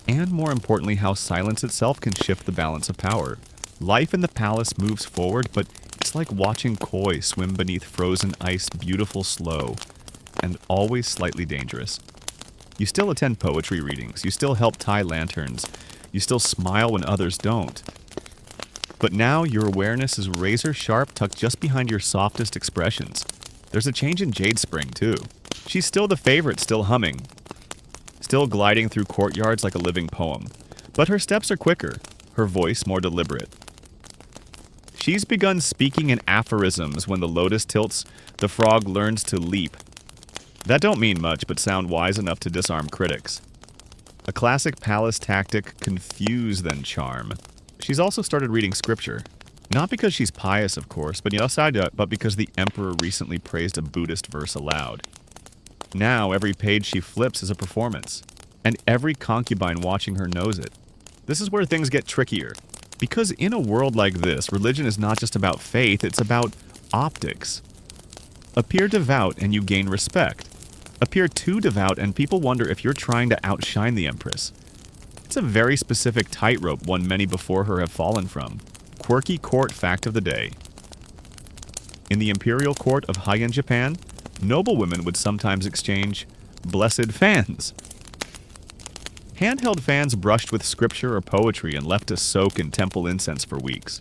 And more importantly, how silence itself can shift the balance of power. Life in the palace moves forward, but it's like watching koi swim beneath frozen ice, beautiful, slow, and always slightly dangerous. You still attend poetry readings, you still help tie lanterns, you still smile when others don't. But now your awareness is razor sharp, tucked just behind your softest expressions. There's a change in Jade Spring, too. She's still the favorite, still humming, still gliding through courtyards like a living poem. But her steps are quicker, her voice more deliberate. She's begun speaking in aphorisms. When the lotus tilts, the frog learns to leap. That don't mean much, but sound wise enough to disarm critics. A classic palace tactic, confuse then charm. She's also started reading scripture. Not because she's pious, of course, but because the emperor recently praised a Buddhist verse aloud. Now, every page she flips is a performance, and every concubine watching her knows it. This is where things get trickier. Because in a world like this, religion is not just about faith, it's about optics. Appear devout and you gain respect. Appear too devout and people wonder if you're trying to outshine the empress. It's a very specific tightrope, one many before her have fallen from. Quirky court fact of the day. In the imperial court of Heian, Japan, noblewomen would sometimes exchange blessed fans. Handheld fans brushed with scripture or poetry and left to soak in temple incense for weeks.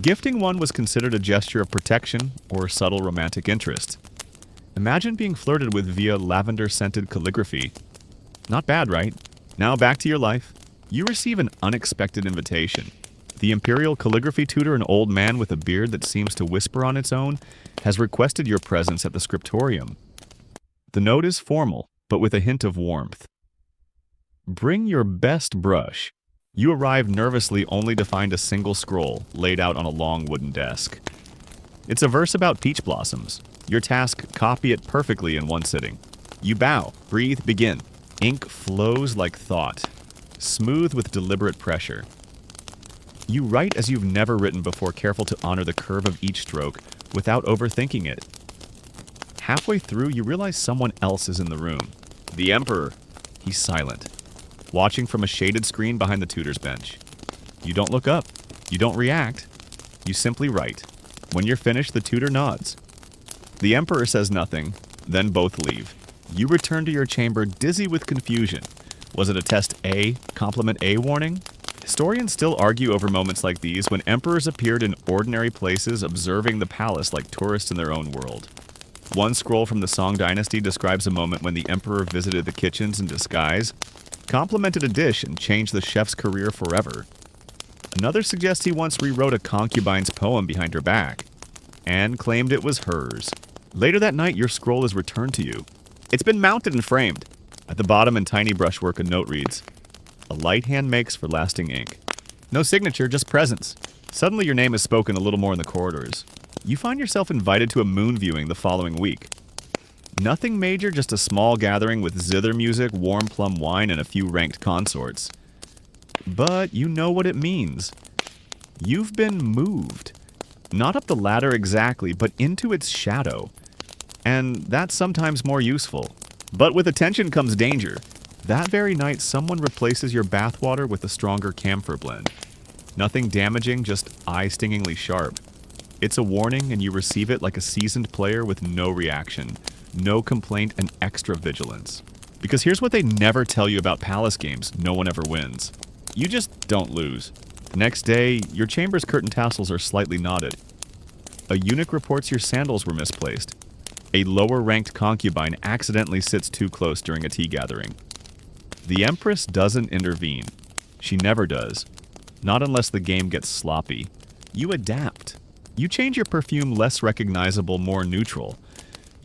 Gifting one was considered a gesture of protection or subtle romantic interest. Imagine being flirted with via lavender-scented calligraphy. Not bad, right? Now back to your life. You receive an unexpected invitation. The imperial calligraphy tutor, an old man with a beard that seems to whisper on its own, has requested your presence at the scriptorium. The note is formal, but with a hint of warmth. Bring your best brush. You arrive nervously only to find a single scroll laid out on a long wooden desk. It's a verse about peach blossoms. Your task, copy it perfectly in one sitting. You bow, breathe, begin. Ink flows like thought, smooth with deliberate pressure. You write as you've never written before, careful to honor the curve of each stroke without overthinking it. Halfway through, you realize someone else is in the room. The emperor. He's silent, watching from a shaded screen behind the tutor's bench. You don't look up. You don't react. You simply write. When you're finished, the tutor nods. The emperor says nothing, then both leave. You return to your chamber dizzy with confusion. Was it a test A, compliment A warning? Historians still argue over moments like these when emperors appeared in ordinary places observing the palace like tourists in their own world. One scroll from the Song dynasty describes a moment when the emperor visited the kitchens in disguise, complimented a dish, and changed the chef's career forever. Another suggests he once rewrote a concubine's poem behind her back, and claimed it was hers. Later that night, your scroll is returned to you. It's been mounted and framed. At the bottom in tiny brushwork, a note reads, "A light hand makes for lasting ink." No signature, just presence. Suddenly your name is spoken a little more in the corridors. You find yourself invited to a moon viewing the following week. Nothing major, just a small gathering with zither music, warm plum wine, and a few ranked consorts. But you know what it means. You've been moved. Not up the ladder exactly, but into its shadow. And that's sometimes more useful. But with attention comes danger. That very night, someone replaces your bathwater with a stronger camphor blend. Nothing damaging, just eye-stingingly sharp. It's a warning, and you receive it like a seasoned player with no reaction, no complaint, and extra vigilance. Because here's what they never tell you about palace games: no one ever wins. You just don't lose. The next day, your chamber's curtain tassels are slightly knotted. A eunuch reports your sandals were misplaced. A lower-ranked concubine accidentally sits too close during a tea gathering. The empress doesn't intervene. She never does. Not unless the game gets sloppy. You adapt. You change your perfume less recognizable, more neutral.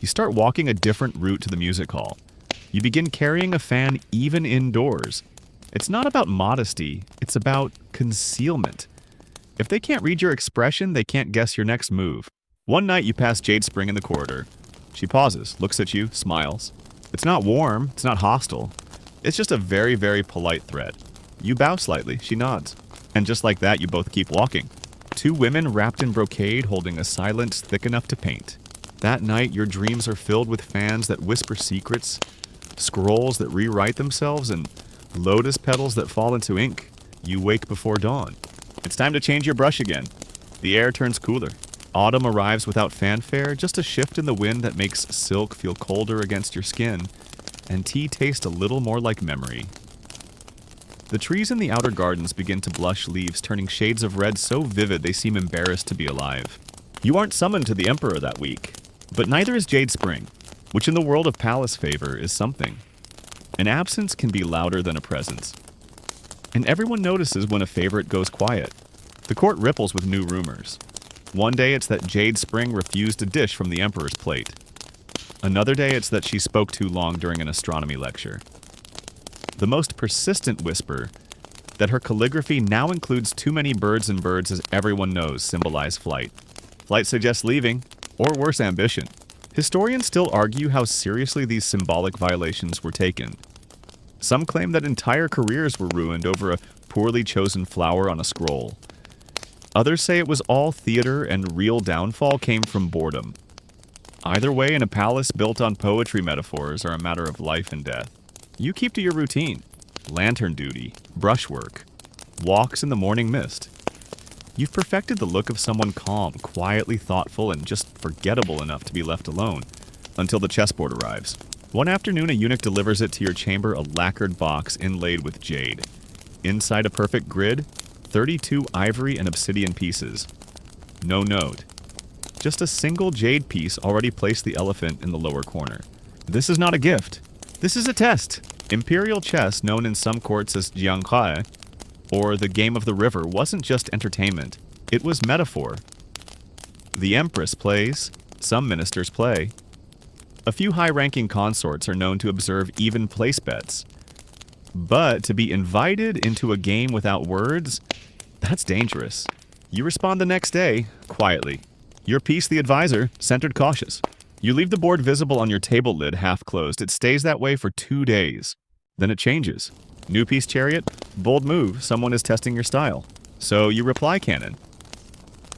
You start walking a different route to the music hall. You begin carrying a fan even indoors. It's not about modesty, it's about concealment. If they can't read your expression, they can't guess your next move. One night you pass Jade Spring in the corridor. She pauses, looks at you, smiles. It's not warm, it's not hostile. It's just a very, very polite threat. You bow slightly, she nods. And just like that, you both keep walking. Two women wrapped in brocade holding a silence thick enough to paint. That night, your dreams are filled with fans that whisper secrets, scrolls that rewrite themselves, and lotus petals that fall into ink. You wake before dawn. It's time to change your brush again. The air turns cooler. Autumn arrives without fanfare, just a shift in the wind that makes silk feel colder against your skin, and tea taste a little more like memory. The trees in the outer gardens begin to blush leaves, turning shades of red so vivid they seem embarrassed to be alive. You aren't summoned to the Emperor that week, but neither is Jade Spring, which in the world of palace favor is something. An absence can be louder than a presence. And everyone notices when a favorite goes quiet. The court ripples with new rumors. One day it's that Jade Spring refused a dish from the Emperor's plate. Another day it's that she spoke too long during an astronomy lecture. The most persistent whisper, that her calligraphy now includes too many birds, and birds, as everyone knows, symbolize flight. Flight suggests leaving, or worse, ambition. Historians still argue how seriously these symbolic violations were taken. Some claim that entire careers were ruined over a poorly chosen flower on a scroll. Others say it was all theater and real downfall came from boredom. Either way, in a palace built on poetry metaphors are a matter of life and death. You keep to your routine. Lantern duty, brushwork, walks in the morning mist. You've perfected the look of someone calm, quietly thoughtful, and just forgettable enough to be left alone, until the chessboard arrives. One afternoon, a eunuch delivers it to your chamber, a lacquered box inlaid with jade. Inside a perfect grid, 32 ivory and obsidian pieces. No note. Just a single jade piece already placed the elephant in the lower corner. This is not a gift. This is a test. Imperial chess, known in some courts as jiangkai, or the game of the river, wasn't just entertainment. It was metaphor. The empress plays, some ministers play. A few high-ranking consorts are known to observe even place bets. But to be invited into a game without words, that's dangerous. You respond the next day, quietly. Your piece, the advisor, centered cautious. You leave the board visible on your table lid, half closed. It stays that way for 2 days. Then it changes. New piece chariot, bold move, someone is testing your style. So you reply cannon.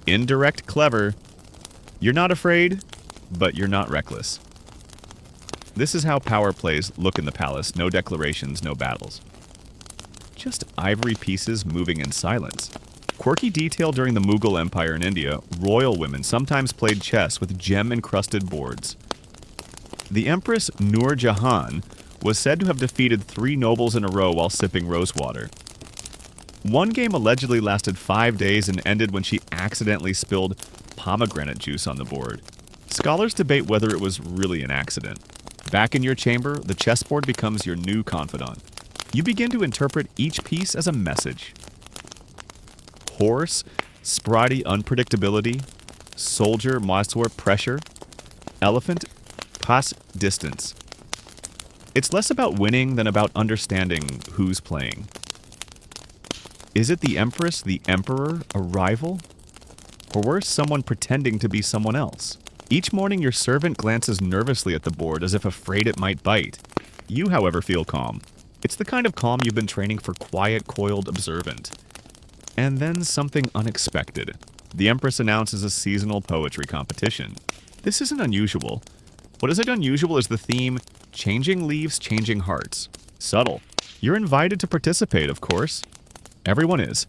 Indirect clever. You're not afraid, but you're not reckless. This is how power plays look in the palace. No declarations, no battles. Just ivory pieces moving in silence. Quirky detail during the Mughal Empire in India, royal women sometimes played chess with gem-encrusted boards. The Empress Nur Jahan was said to have defeated 3 nobles in a row while sipping rosewater. One game allegedly lasted 5 days and ended when she accidentally spilled pomegranate juice on the board. Scholars debate whether it was really an accident. Back in your chamber, the chessboard becomes your new confidant. You begin to interpret each piece as a message. Horse, spritey unpredictability. Soldier, Mazur, pressure. Elephant, pass, distance. It's less about winning than about understanding who's playing. Is it the Empress, the Emperor, a rival? Or worse, someone pretending to be someone else? Each morning your servant glances nervously at the board as if afraid it might bite. You, however, feel calm. It's the kind of calm you've been training for, quiet, coiled, observant. And then something unexpected. The Empress announces a seasonal poetry competition. This isn't unusual. What is unusual is the theme, changing leaves, changing hearts. Subtle. You're invited to participate, of course. Everyone is.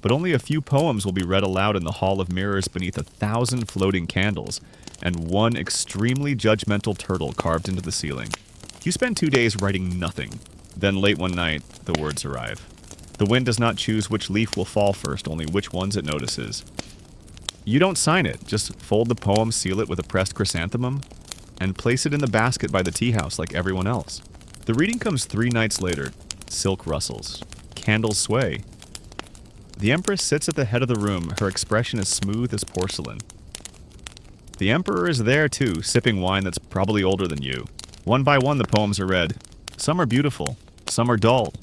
But only a few poems will be read aloud in the Hall of Mirrors beneath 1,000 floating candles, and one extremely judgmental turtle carved into the ceiling. You spend 2 days writing nothing. Then late one night, the words arrive. The wind does not choose which leaf will fall first, only which ones it notices. You don't sign it, just fold the poem, seal it with a pressed chrysanthemum, and place it in the basket by the tea house like everyone else. The reading comes 3 nights later. Silk rustles. Candles sway. The Empress sits at the head of the room, her expression as smooth as porcelain. The Emperor is there too, sipping wine that's probably older than you. One by one the poems are read. Some are beautiful, some are dull.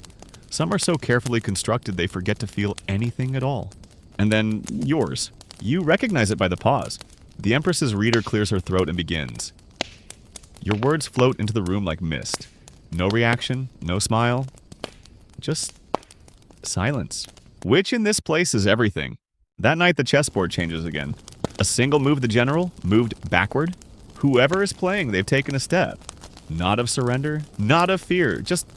Some are so carefully constructed they forget to feel anything at all. And then yours. You recognize it by the pause. The Empress's reader clears her throat and begins. Your words float into the room like mist. No reaction, no smile. Just silence. Which in this place is everything. That night the chessboard changes again. A single move the general moved backward. Whoever is playing, they've taken a step. Not of surrender, not of fear, just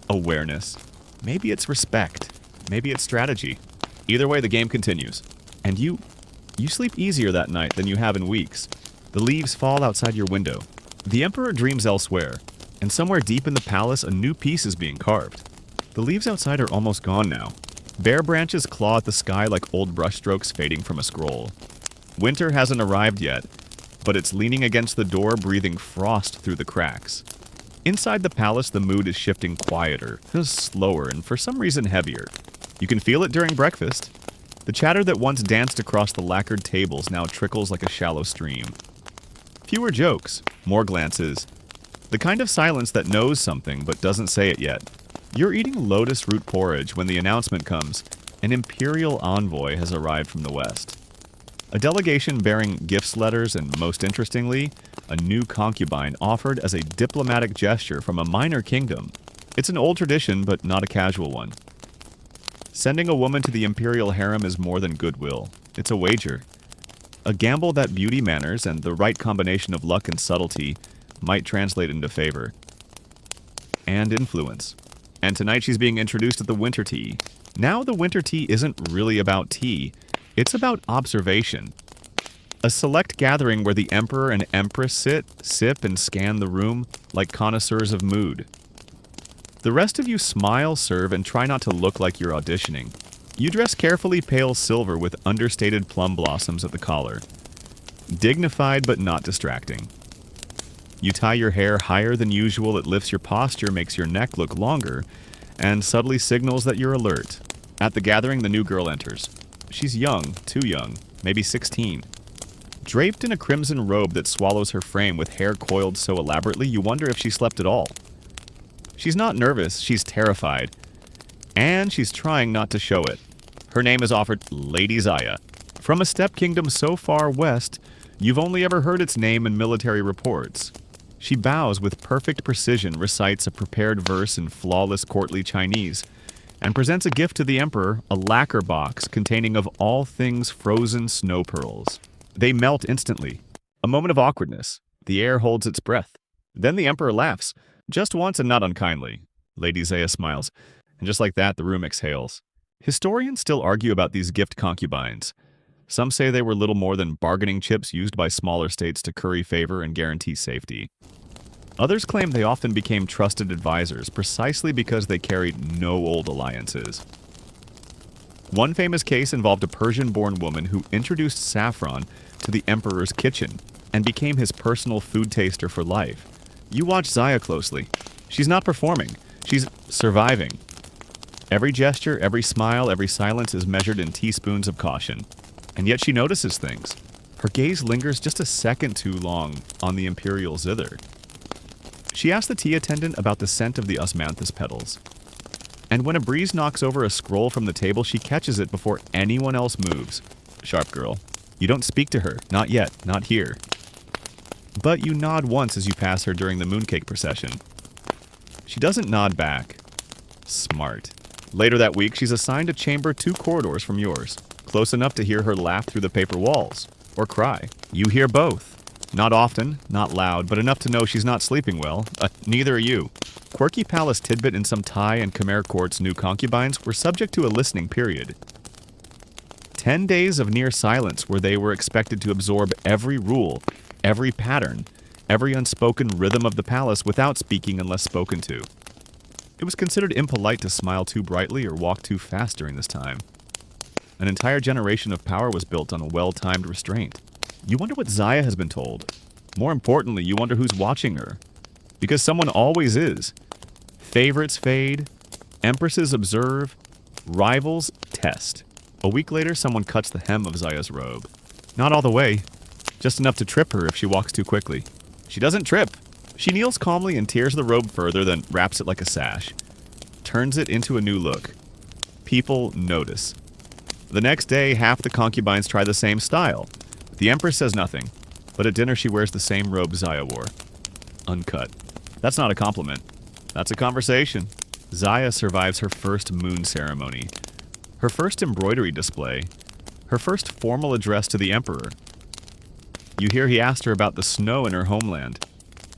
awareness. Maybe it's respect. Maybe it's strategy. Either way, the game continues. And you sleep easier that night than you have in weeks. The leaves fall outside your window. The Emperor dreams elsewhere, and somewhere deep in the palace, a new piece is being carved. The leaves outside are almost gone now. Bare branches claw at the sky like old brushstrokes fading from a scroll. Winter hasn't arrived yet, but it's leaning against the door, breathing frost through the cracks. Inside the palace, the mood is shifting quieter, slower, and for some reason heavier. You can feel it during breakfast. The chatter that once danced across the lacquered tables now trickles like a shallow stream. Fewer jokes, more glances. The kind of silence that knows something but doesn't say it yet. You're eating lotus root porridge when the announcement comes. An imperial envoy has arrived from the west. A delegation bearing gifts letters and, most interestingly, a new concubine offered as a diplomatic gesture from a minor kingdom. It's an old tradition, but not a casual one. Sending a woman to the imperial harem is more than goodwill. It's a wager. A gamble that beauty, manners, and the right combination of luck and subtlety might translate into favor. And influence. And tonight she's being introduced at the winter tea. Now the winter tea isn't really about tea. It's about observation. A select gathering where the emperor and empress sit, sip, and scan the room like connoisseurs of mood. The rest of you smile, serve, and try not to look like you're auditioning. You dress carefully pale silver with understated plum blossoms at the collar. Dignified but not distracting. You tie your hair higher than usual, it lifts your posture, makes your neck look longer, and subtly signals that you're alert. At the gathering, the new girl enters. She's young, too young, maybe 16. Draped in a crimson robe that swallows her frame with hair coiled so elaborately you wonder if she slept at all. She's not nervous, she's terrified. And she's trying not to show it. Her name is offered Lady Zaya. From a steppe kingdom so far west, you've only ever heard its name in military reports. She bows with perfect precision, recites a prepared verse in flawless courtly Chinese, and presents a gift to the emperor, a lacquer box containing of all things frozen snow pearls. They melt instantly. A moment of awkwardness. The air holds its breath. Then the emperor laughs, just once and not unkindly. Lady Zaya smiles, and just like that, the room exhales. Historians still argue about these gift concubines. Some say they were little more than bargaining chips used by smaller states to curry favor and guarantee safety. Others claim they often became trusted advisors precisely because they carried no old alliances. One famous case involved a Persian-born woman who introduced saffron to the emperor's kitchen and became his personal food taster for life. You watch Zaya closely. She's not performing. She's surviving. Every gesture, every smile, every silence is measured in teaspoons of caution. And yet she notices things. Her gaze lingers just a second too long on the imperial zither. She asks the tea attendant about the scent of the osmanthus petals. And when a breeze knocks over a scroll from the table, she catches it before anyone else moves. Sharp girl. You don't speak to her. Not yet. Not here. But you nod once as you pass her during the mooncake procession. She doesn't nod back. Smart. Later that week, she's assigned a chamber 2 corridors from yours. Close enough to hear her laugh through the paper walls. Or cry. You hear both. Not often, not loud, but enough to know she's not sleeping well. Neither are you. Quirky palace tidbit in some Thai and Khmer courts' new concubines were subject to a listening period. 10 days of near silence where they were expected to absorb every rule, every pattern, every unspoken rhythm of the palace without speaking unless spoken to. It was considered impolite to smile too brightly or walk too fast during this time. An entire generation of power was built on a well-timed restraint. You wonder what Zaya has been told. More importantly, you wonder who's watching her. Because someone always is. Favorites fade, empresses observe, rivals test. A week later, someone cuts the hem of Zaya's robe. Not all the way, just enough to trip her if she walks too quickly. She doesn't trip. She kneels calmly and tears the robe further, then wraps it like a sash. Turns it into a new look. People notice. The next day, half the concubines try the same style. The empress says nothing, but at dinner she wears the same robe Zaya wore. Uncut. That's not a compliment. That's a conversation. Zaya survives her first moon ceremony, her first embroidery display, her first formal address to the emperor. You hear he asked her about the snow in her homeland.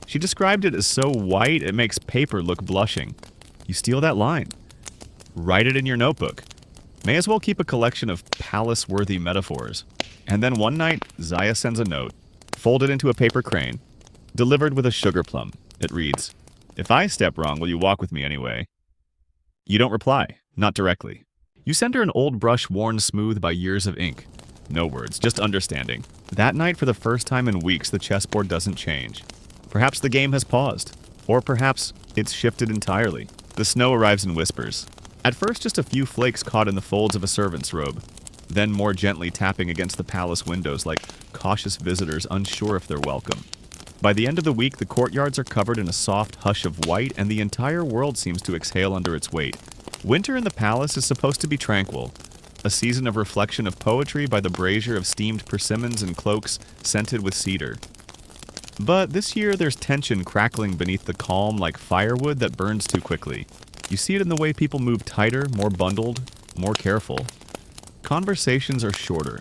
She described it as so white it makes paper look blushing. You steal that line. Write it in your notebook. May as well keep a collection of palace-worthy metaphors. And then one night, Zaya sends a note, folded into a paper crane, delivered with a sugar plum. It reads, "If I step wrong, will you walk with me anyway?" You don't reply, not directly. You send her an old brush worn smooth by years of ink. No words, just understanding. That night, for the first time in weeks, the chessboard doesn't change. Perhaps the game has paused. Or perhaps it's shifted entirely. The snow arrives in whispers. At first, just a few flakes caught in the folds of a servant's robe. Then more gently tapping against the palace windows like cautious visitors unsure if they're welcome. By the end of the week, the courtyards are covered in a soft hush of white, and the entire world seems to exhale under its weight. Winter in the palace is supposed to be tranquil, a season of reflection of poetry by the brazier of steamed persimmons and cloaks scented with cedar. But this year there's tension crackling beneath the calm like firewood that burns too quickly. You see it in the way people move tighter, more bundled, more careful. Conversations are shorter.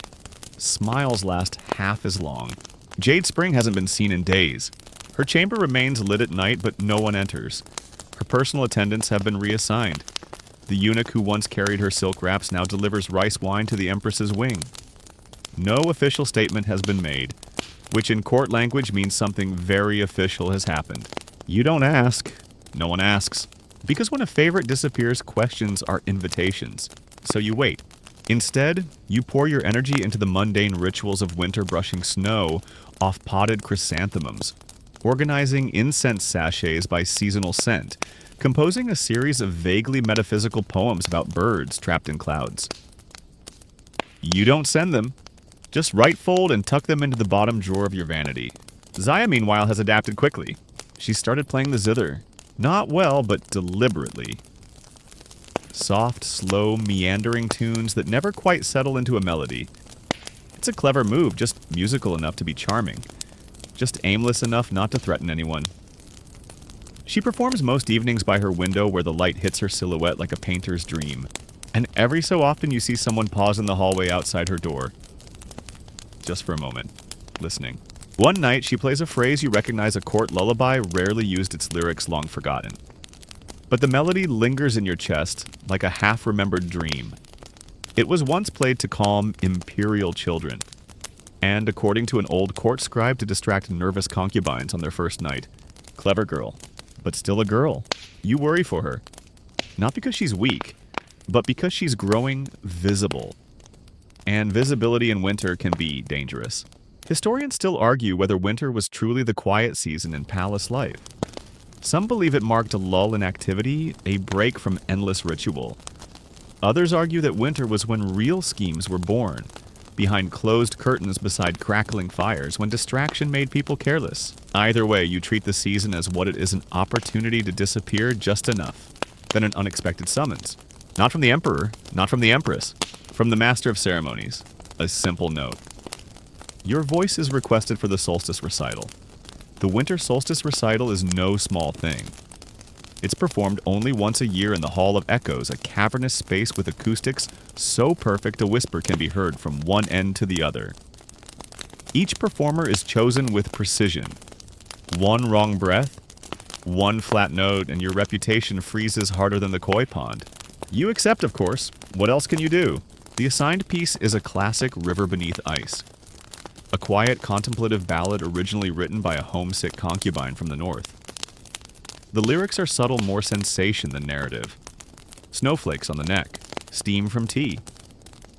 Smiles last half as long. Jade Spring hasn't been seen in days. Her chamber remains lit at night, but no one enters. Her personal attendants have been reassigned. The eunuch who once carried her silk wraps now delivers rice wine to the Empress's wing. No official statement has been made, which in court language means something very official has happened. You don't ask. No one asks. Because when a favorite disappears, questions are invitations. So you wait. Instead, you pour your energy into the mundane rituals of winter brushing snow off potted chrysanthemums, organizing incense sachets by seasonal scent, composing a series of vaguely metaphysical poems about birds trapped in clouds. You don't send them. Just right fold and tuck them into the bottom drawer of your vanity. Zaya, meanwhile, has adapted quickly. She started playing the zither. Not well, but deliberately. Soft, slow, meandering tunes that never quite settle into a melody. It's a clever move, just musical enough to be charming. Just aimless enough not to threaten anyone. She performs most evenings by her window where the light hits her silhouette like a painter's dream. And every so often you see someone pause in the hallway outside her door. Just for a moment, listening. One night, she plays a phrase you recognize a court lullaby rarely used its lyrics long forgotten. But the melody lingers in your chest like a half-remembered dream. It was once played to calm imperial children, and according to an old court scribe to distract nervous concubines on their first night. Clever girl, but still a girl. You worry for her. Not because she's weak, but because she's growing visible. And visibility in winter can be dangerous. Historians still argue whether winter was truly the quiet season in palace life. Some believe it marked a lull in activity, a break from endless ritual. Others argue that winter was when real schemes were born, behind closed curtains beside crackling fires, when distraction made people careless. Either way, you treat the season as what it is, an opportunity to disappear just enough, then an unexpected summons. Not from the emperor, not from the empress, from the master of ceremonies. A simple note. Your voice is requested for the solstice recital. The winter solstice recital is no small thing. It's performed only once a year in the Hall of Echoes, a cavernous space with acoustics so perfect a whisper can be heard from one end to the other. Each performer is chosen with precision. One wrong breath, one flat note, and your reputation freezes harder than the koi pond. You accept, of course. What else can you do? The assigned piece is a classic River Beneath Ice. A quiet, contemplative ballad originally written by a homesick concubine from the north. The lyrics are subtle, more sensation than narrative. Snowflakes on the neck, steam from tea.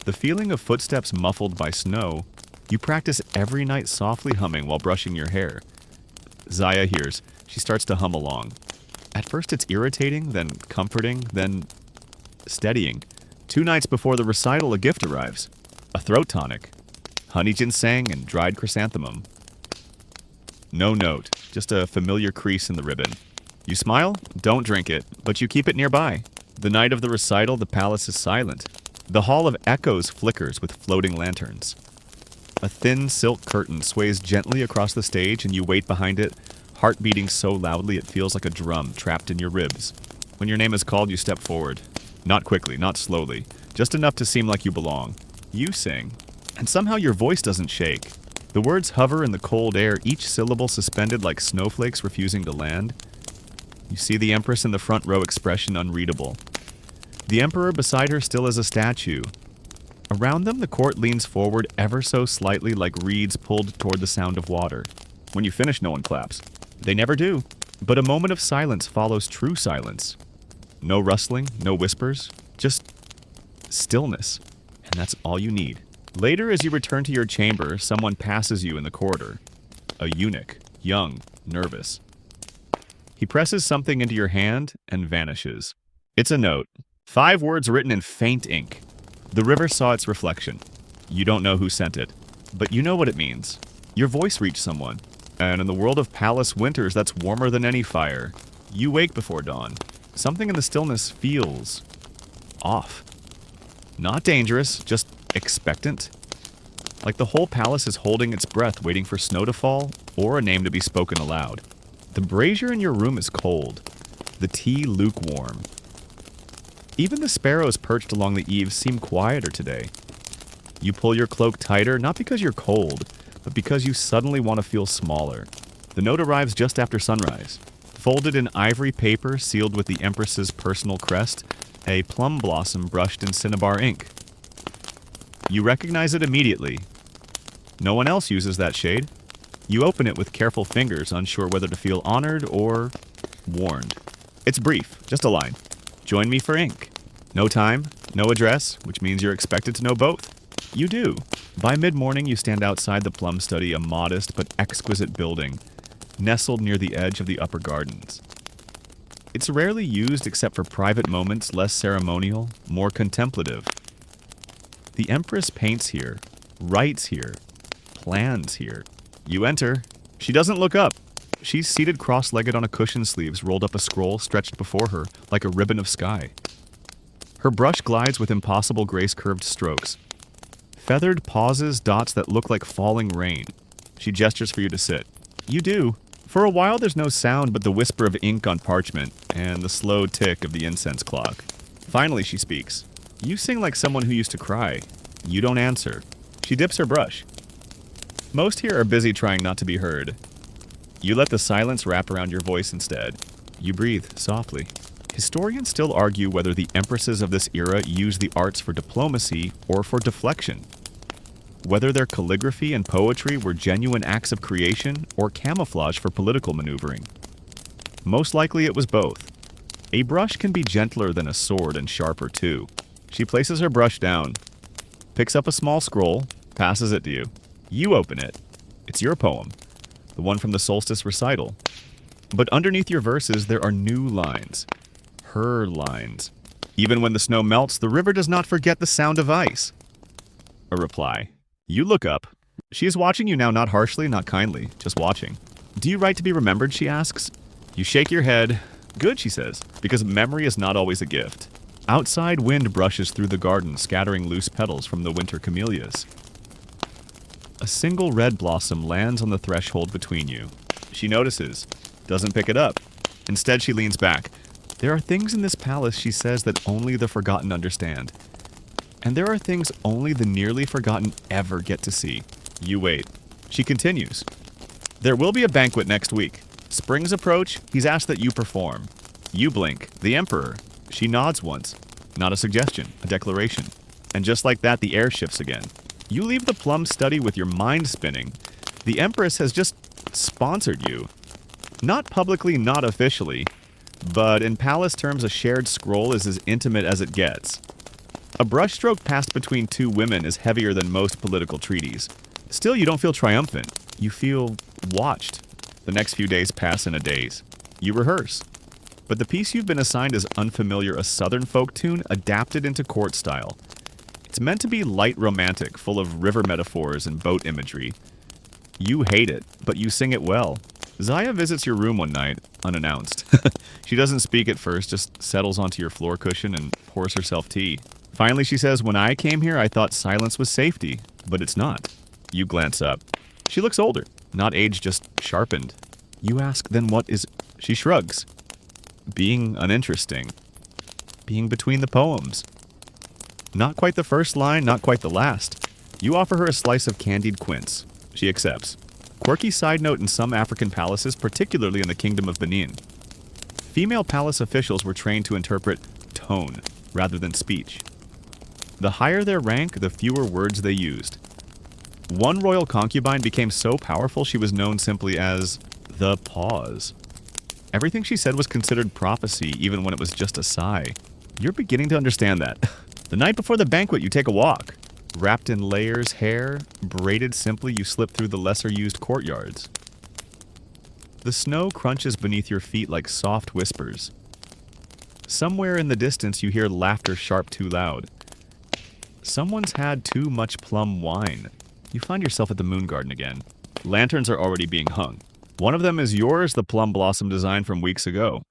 The feeling of footsteps muffled by snow, you practice every night softly humming while brushing your hair. Zaya hears. She starts to hum along. At first it's irritating, then comforting, then steadying. 2 nights before the recital, a gift arrives. A throat tonic. Honey ginseng and dried chrysanthemum. No note, just a familiar crease in the ribbon. You smile? Don't drink it, but you keep it nearby. The night of the recital, the palace is silent. The Hall of Echoes flickers with floating lanterns. A thin silk curtain sways gently across the stage and you wait behind it, heart beating so loudly it feels like a drum trapped in your ribs. When your name is called, you step forward. Not quickly, not slowly, just enough to seem like you belong. You sing. And somehow your voice doesn't shake. The words hover in the cold air, each syllable suspended like snowflakes refusing to land. You see the Empress in the front row, expression unreadable. The Emperor beside her still as a statue. Around them, the court leans forward ever so slightly like reeds pulled toward the sound of water. When you finish, no one claps. They never do. But a moment of silence follows true silence. No rustling, no whispers, just stillness. And that's all you need. Later, as you return to your chamber, someone passes you in the corridor. A eunuch, young, nervous. He presses something into your hand and vanishes. It's a note. 5 words written in faint ink. The river saw its reflection. You don't know who sent it, but you know what it means. Your voice reached someone. And in the world of palace winters, that's warmer than any fire. You wake before dawn. Something in the stillness feels off. Not dangerous, just expectant. Like the whole palace is holding its breath, waiting for snow to fall or a name to be spoken aloud. The brazier in your room is cold. The tea lukewarm. Even the sparrows perched along the eaves seem quieter today. You pull your cloak tighter, not because you're cold, but because you suddenly want to feel smaller. The note arrives just after sunrise. Folded in ivory paper, sealed with the Empress's personal crest, a plum blossom brushed in cinnabar ink. You recognize it immediately. No one else uses that shade. You open it with careful fingers, unsure whether to feel honored or warned. It's brief, just a line. Join me for ink. No time, no address, which means you're expected to know both. You do. By mid-morning, you stand outside the plum study, a modest but exquisite building, nestled near the edge of the upper gardens. It's rarely used except for private moments, less ceremonial, more contemplative. The Empress paints here, writes here, plans here. You enter. She doesn't look up. She's seated cross-legged on a cushion, sleeves rolled up, a scroll stretched before her like a ribbon of sky. Her brush glides with impossible grace-curved strokes. Feathered pauses, dots that look like falling rain. She gestures for you to sit. You do. For a while there's no sound but the whisper of ink on parchment and the slow tick of the incense clock. Finally she speaks. You sing like someone who used to cry. You don't answer. She dips her brush. Most here are busy trying not to be heard. You let the silence wrap around your voice instead. You breathe softly. Historians still argue whether the empresses of this era used the arts for diplomacy or for deflection. Whether their calligraphy and poetry were genuine acts of creation or camouflage for political maneuvering. Most likely it was both. A brush can be gentler than a sword and sharper too. She places her brush down, picks up a small scroll, passes it to you. You open it. It's your poem. The one from the solstice recital. But underneath your verses, there are new lines. Her lines. Even when the snow melts, the river does not forget the sound of ice. A reply. You look up. She is watching you now, not harshly, not kindly, just watching. Do you write to be remembered, she asks. You shake your head. Good, she says, because memory is not always a gift. Outside, wind brushes through the garden, scattering loose petals from the winter camellias. A single red blossom lands on the threshold between you. She notices, doesn't pick it up. Instead, she leans back. There are things in this palace, she says, that only the forgotten understand. And there are things only the nearly forgotten ever get to see. You wait. She continues. There will be a banquet next week. Spring's approach, he's asked that you perform. You blink. The Emperor. She nods once. Not a suggestion, a declaration. And just like that, the air shifts again. You leave the plum study with your mind spinning. The Empress has just sponsored you. Not publicly, not officially, but in palace terms, a shared scroll is as intimate as it gets. A brushstroke passed between two women is heavier than most political treaties. Still, you don't feel triumphant. You feel watched. The next few days pass in a daze. You rehearse. But the piece you've been assigned is unfamiliar, a southern folk tune adapted into court style. It's meant to be light romantic, full of river metaphors and boat imagery. You hate it, but you sing it well. Zaya visits your room one night, unannounced. She doesn't speak at first, just settles onto your floor cushion and pours herself tea. Finally, she says, when I came here, I thought silence was safety, but it's not. You glance up. She looks older, not aged, just sharpened. You ask, then what is... She shrugs. Being uninteresting. Being between the poems. Not quite the first line, not quite the last. You offer her a slice of candied quince. She accepts. Quirky side note: in some African palaces, particularly in the Kingdom of Benin, female palace officials were trained to interpret tone rather than speech. The higher their rank, the fewer words they used. One royal concubine became so powerful she was known simply as the pause. Everything she said was considered prophecy, even when it was just a sigh. You're beginning to understand that. The night before the banquet, you take a walk. Wrapped in layers, hair, braided simply, you slip through the lesser-used courtyards. The snow crunches beneath your feet like soft whispers. Somewhere in the distance, you hear laughter sharp too loud. Someone's had too much plum wine. You find yourself at the Moon Garden again. Lanterns are already being hung. One of them is yours, the plum blossom design from weeks ago.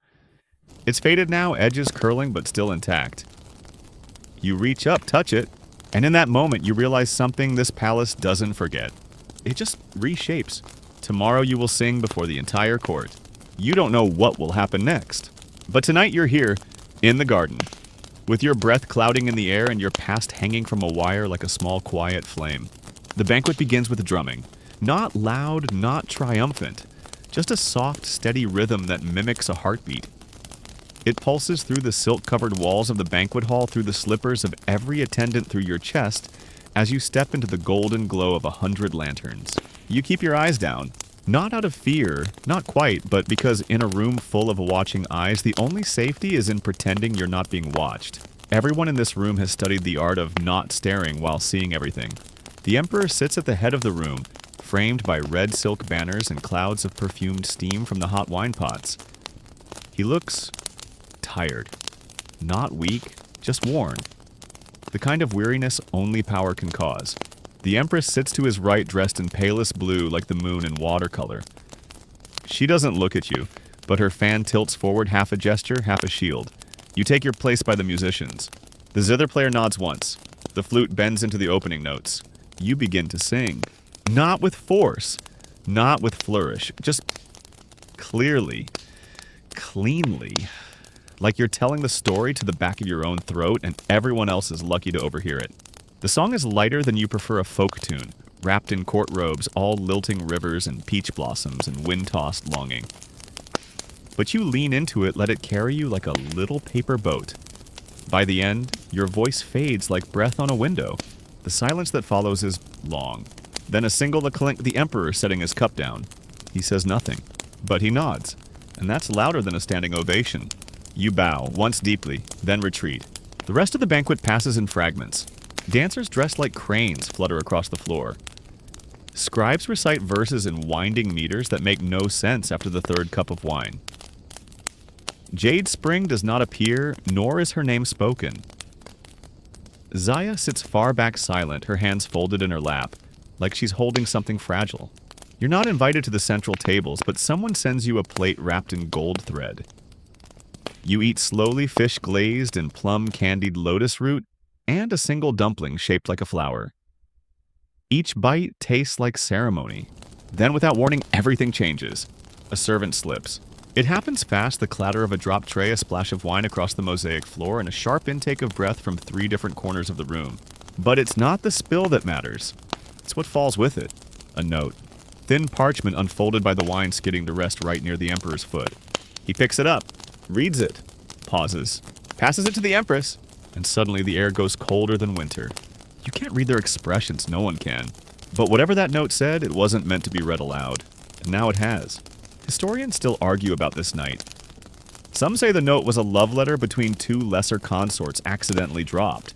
It's faded now, edges curling but still intact. You reach up, touch it, and in that moment you realize something this palace doesn't forget. It just reshapes. Tomorrow you will sing before the entire court. You don't know what will happen next. But tonight you're here, in the garden, with your breath clouding in the air and your past hanging from a wire like a small quiet flame. The banquet begins with drumming. Not loud, not triumphant. Just a soft, steady rhythm that mimics a heartbeat. It pulses through the silk-covered walls of the banquet hall, through the slippers of every attendant, through your chest, as you step into the golden glow of 100 lanterns. You keep your eyes down. Not out of fear, not quite, but because in a room full of watching eyes, the only safety is in pretending you're not being watched. Everyone in this room has studied the art of not staring while seeing everything. The Emperor sits at the head of the room, framed by red silk banners and clouds of perfumed steam from the hot wine pots. He looks tired. Not weak, just worn. The kind of weariness only power can cause. The Empress sits to his right, dressed in palest blue like the moon in watercolor. She doesn't look at you, but her fan tilts forward, half a gesture, half a shield. You take your place by the musicians. The zither player nods once. The flute bends into the opening notes. You begin to sing. Not with force, not with flourish, just clearly, cleanly. Like you're telling the story to the back of your own throat and everyone else is lucky to overhear it. The song is lighter than you prefer a folk tune, wrapped in court robes, all lilting rivers and peach blossoms and wind-tossed longing. But you lean into it, let it carry you like a little paper boat. By the end, your voice fades like breath on a window. The silence that follows is long. Then a single clink, the Emperor setting his cup down. He says nothing, but he nods, and that's louder than a standing ovation. You bow, once deeply, then retreat. The rest of the banquet passes in fragments. Dancers dressed like cranes flutter across the floor. Scribes recite verses in winding meters that make no sense after the third cup of wine. Jade Spring does not appear, nor is her name spoken. Zaya sits far back silent, her hands folded in her lap, like she's holding something fragile. You're not invited to the central tables, but someone sends you a plate wrapped in gold thread. You eat slowly, fish glazed in plum-candied lotus root, and a single dumpling shaped like a flower. Each bite tastes like ceremony. Then, without warning, everything changes. A servant slips. It happens fast, the clatter of a dropped tray, a splash of wine across the mosaic floor, and a sharp intake of breath from 3 different corners of the room. But it's not the spill that matters. It's what falls with it. A note. Thin parchment unfolded by the wine skidding to rest right near the Emperor's foot. He picks it up, reads it, pauses, passes it to the Empress, and suddenly the air goes colder than winter. You can't read their expressions, no one can. But whatever that note said, it wasn't meant to be read aloud. And now it has. Historians still argue about this night. Some say the note was a love letter between 2 lesser consorts accidentally dropped.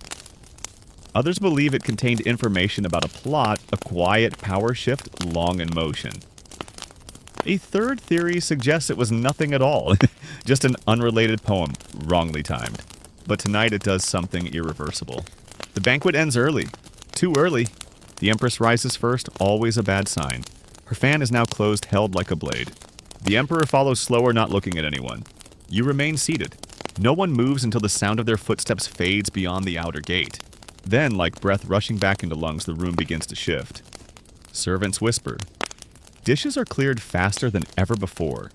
Others believe it contained information about a plot, a quiet power shift long in motion. A third theory suggests it was nothing at all, just an unrelated poem, wrongly timed. But tonight it does something irreversible. The banquet ends early. Too early. The Empress rises first, always a bad sign. Her fan is now closed, held like a blade. The Emperor follows slower, not looking at anyone. You remain seated. No one moves until the sound of their footsteps fades beyond the outer gate. Then, like breath rushing back into lungs, the room begins to shift. Servants whisper. Dishes are cleared faster than ever before.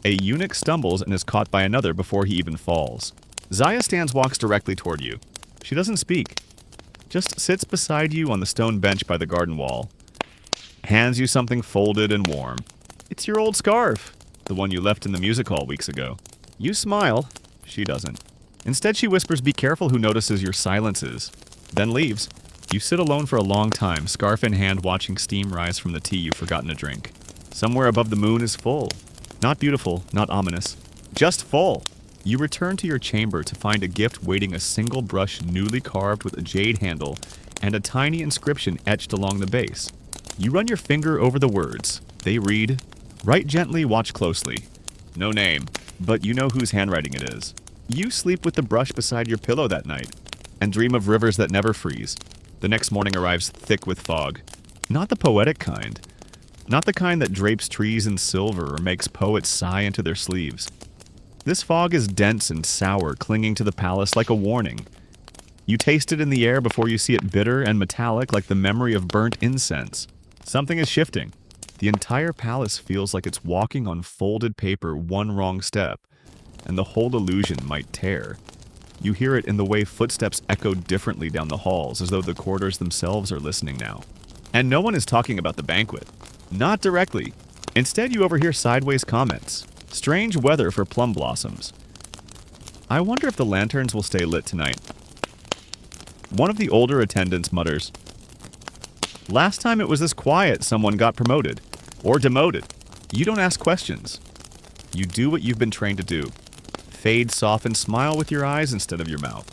A eunuch stumbles and is caught by another before he even falls. Zaya walks directly toward you. She doesn't speak. Just sits beside you on the stone bench by the garden wall. hands you something folded and warm. It's your old scarf, the one you left in the music hall weeks ago. You smile. She doesn't. Instead, she whispers, "Be careful who notices your silences," then leaves. You sit alone for a long time, scarf in hand, watching steam rise from the tea you've forgotten to drink. Somewhere above the moon is full. Not beautiful, not ominous. Just full. You return to your chamber to find a gift waiting, a single brush newly carved with a jade handle and a tiny inscription etched along the base. You run your finger over the words. They read, "Write gently, watch closely." No name, but you know whose handwriting it is. You sleep with the brush beside your pillow that night and dream of rivers that never freeze. The next morning arrives thick with fog. Not the poetic kind. Not the kind that drapes trees in silver or makes poets sigh into their sleeves. This fog is dense and sour, clinging to the palace like a warning. You taste it in the air before you see it, bitter and metallic like the memory of burnt incense. Something is shifting. The entire palace feels like it's walking on folded paper, one wrong step, and the whole illusion might tear. You hear it in the way footsteps echo differently down the halls, as though the corridors themselves are listening now. And no one is talking about the banquet. Not directly. Instead, you overhear sideways comments. Strange weather for plum blossoms. I wonder if the lanterns will stay lit tonight. One of the older attendants mutters, "Last time it was this quiet, someone got promoted. Or demoted." You don't ask questions. You do what you've been trained to do. Fade, soften, smile with your eyes instead of your mouth.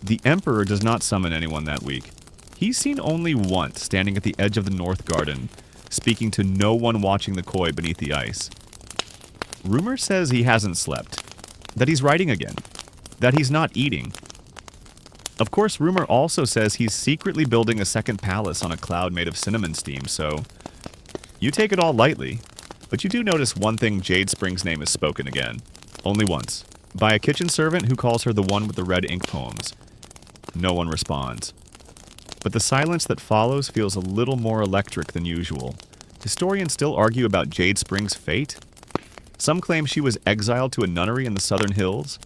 The Emperor does not summon anyone that week. He's seen only once, standing at the edge of the North Garden, speaking to no one watching the koi beneath the ice. Rumor says he hasn't slept, that he's writing again, that he's not eating. Of course, rumor also says he's secretly building a second palace on a cloud made of cinnamon steam, so you take it all lightly. But you do notice one thing: Jade Spring's name is spoken again. Only once. By a kitchen servant who calls her the one with the red ink poems. No one responds. But the silence that follows feels a little more electric than usual. Historians still argue about Jade Spring's fate. Some claim she was exiled to a nunnery in the southern hills.